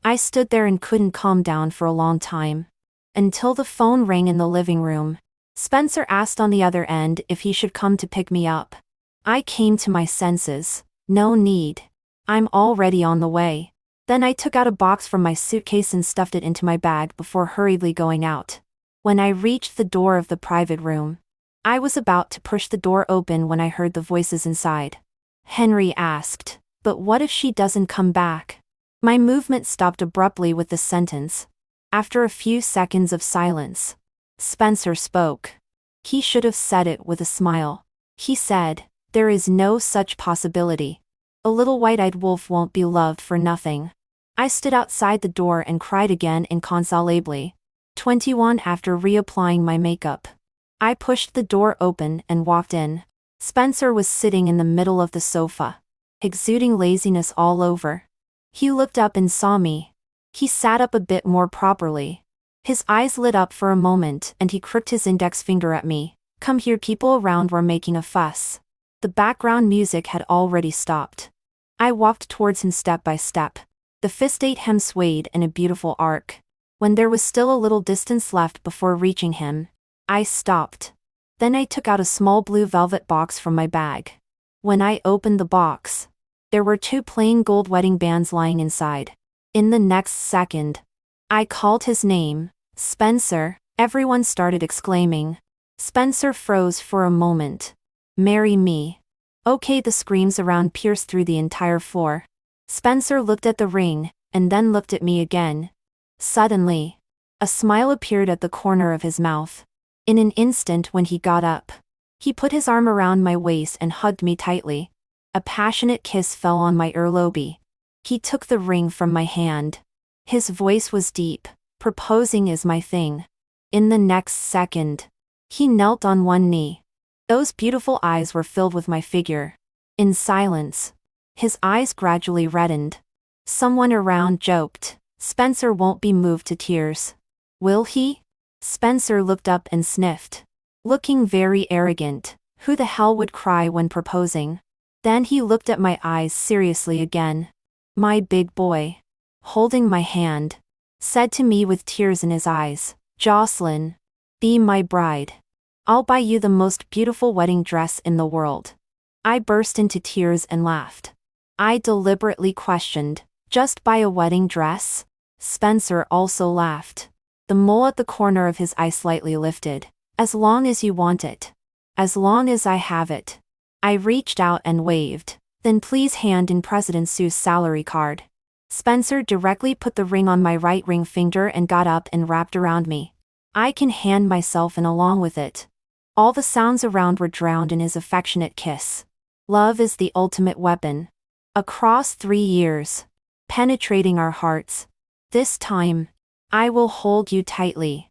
I stood there and couldn't calm down for a long time. Until the phone rang in the living room. Spencer asked on the other end if he should come to pick me up. I came to my senses. "No need. I'm already on the way." Then I took out a box from my suitcase and stuffed it into my bag before hurriedly going out. When I reached the door of the private room, I was about to push the door open when I heard the voices inside. Henry asked, "But what if she doesn't come back?" My movement stopped abruptly with this sentence. After a few seconds of silence, Spencer spoke. He should have said it with a smile. He said, "There is no such possibility. A little white-eyed wolf won't be loved for nothing." I stood outside the door and cried again inconsolably. 21 After reapplying my makeup, I pushed the door open and walked in. Spencer was sitting in the middle of the sofa, exuding laziness all over. He looked up and saw me. He sat up a bit more properly. His eyes lit up for a moment and he crooked his index finger at me. "Come here." People around were making a fuss. The background music had already stopped. I walked towards him step by step. The fist-8 hem swayed in a beautiful arc. When there was still a little distance left before reaching him, I stopped. Then I took out a small blue velvet box from my bag. When I opened the box, there were 2 plain gold wedding bands lying inside. In the next second, I called his name, "Spencer." Everyone started exclaiming. Spencer froze for a moment. "Marry me." "Okay." The screams around pierced through the entire floor. Spencer looked at the ring, and then looked at me again. Suddenly, a smile appeared at the corner of his mouth. In an instant when he got up, he put his arm around my waist and hugged me tightly. A passionate kiss fell on my earlobe. He took the ring from my hand. His voice was deep. "Proposing is my thing." In the next second, he knelt on one knee. Those beautiful eyes were filled with my figure. In silence, his eyes gradually reddened. Someone around joked, "Spencer won't be moved to tears, will he?" Spencer looked up and sniffed, looking very arrogant. Who the hell would cry when proposing? Then he looked at my eyes seriously again. My big boy, holding my hand, said to me with tears in his eyes, "Jocelyn, be my bride. I'll buy you the most beautiful wedding dress in the world." I burst into tears and laughed. I deliberately questioned, "Just buy a wedding dress?" Spencer also laughed. The mole at the corner of his eye slightly lifted. "As long as you want it. As long as I have it." I reached out and waved. "Then please hand in President Sue's salary card." Spencer directly put the ring on my right ring finger and got up and wrapped around me. I can hand myself in along with it. All the sounds around were drowned in his affectionate kiss. Love is the ultimate weapon. Across 3 years, penetrating our hearts. This time, I will hold you tightly.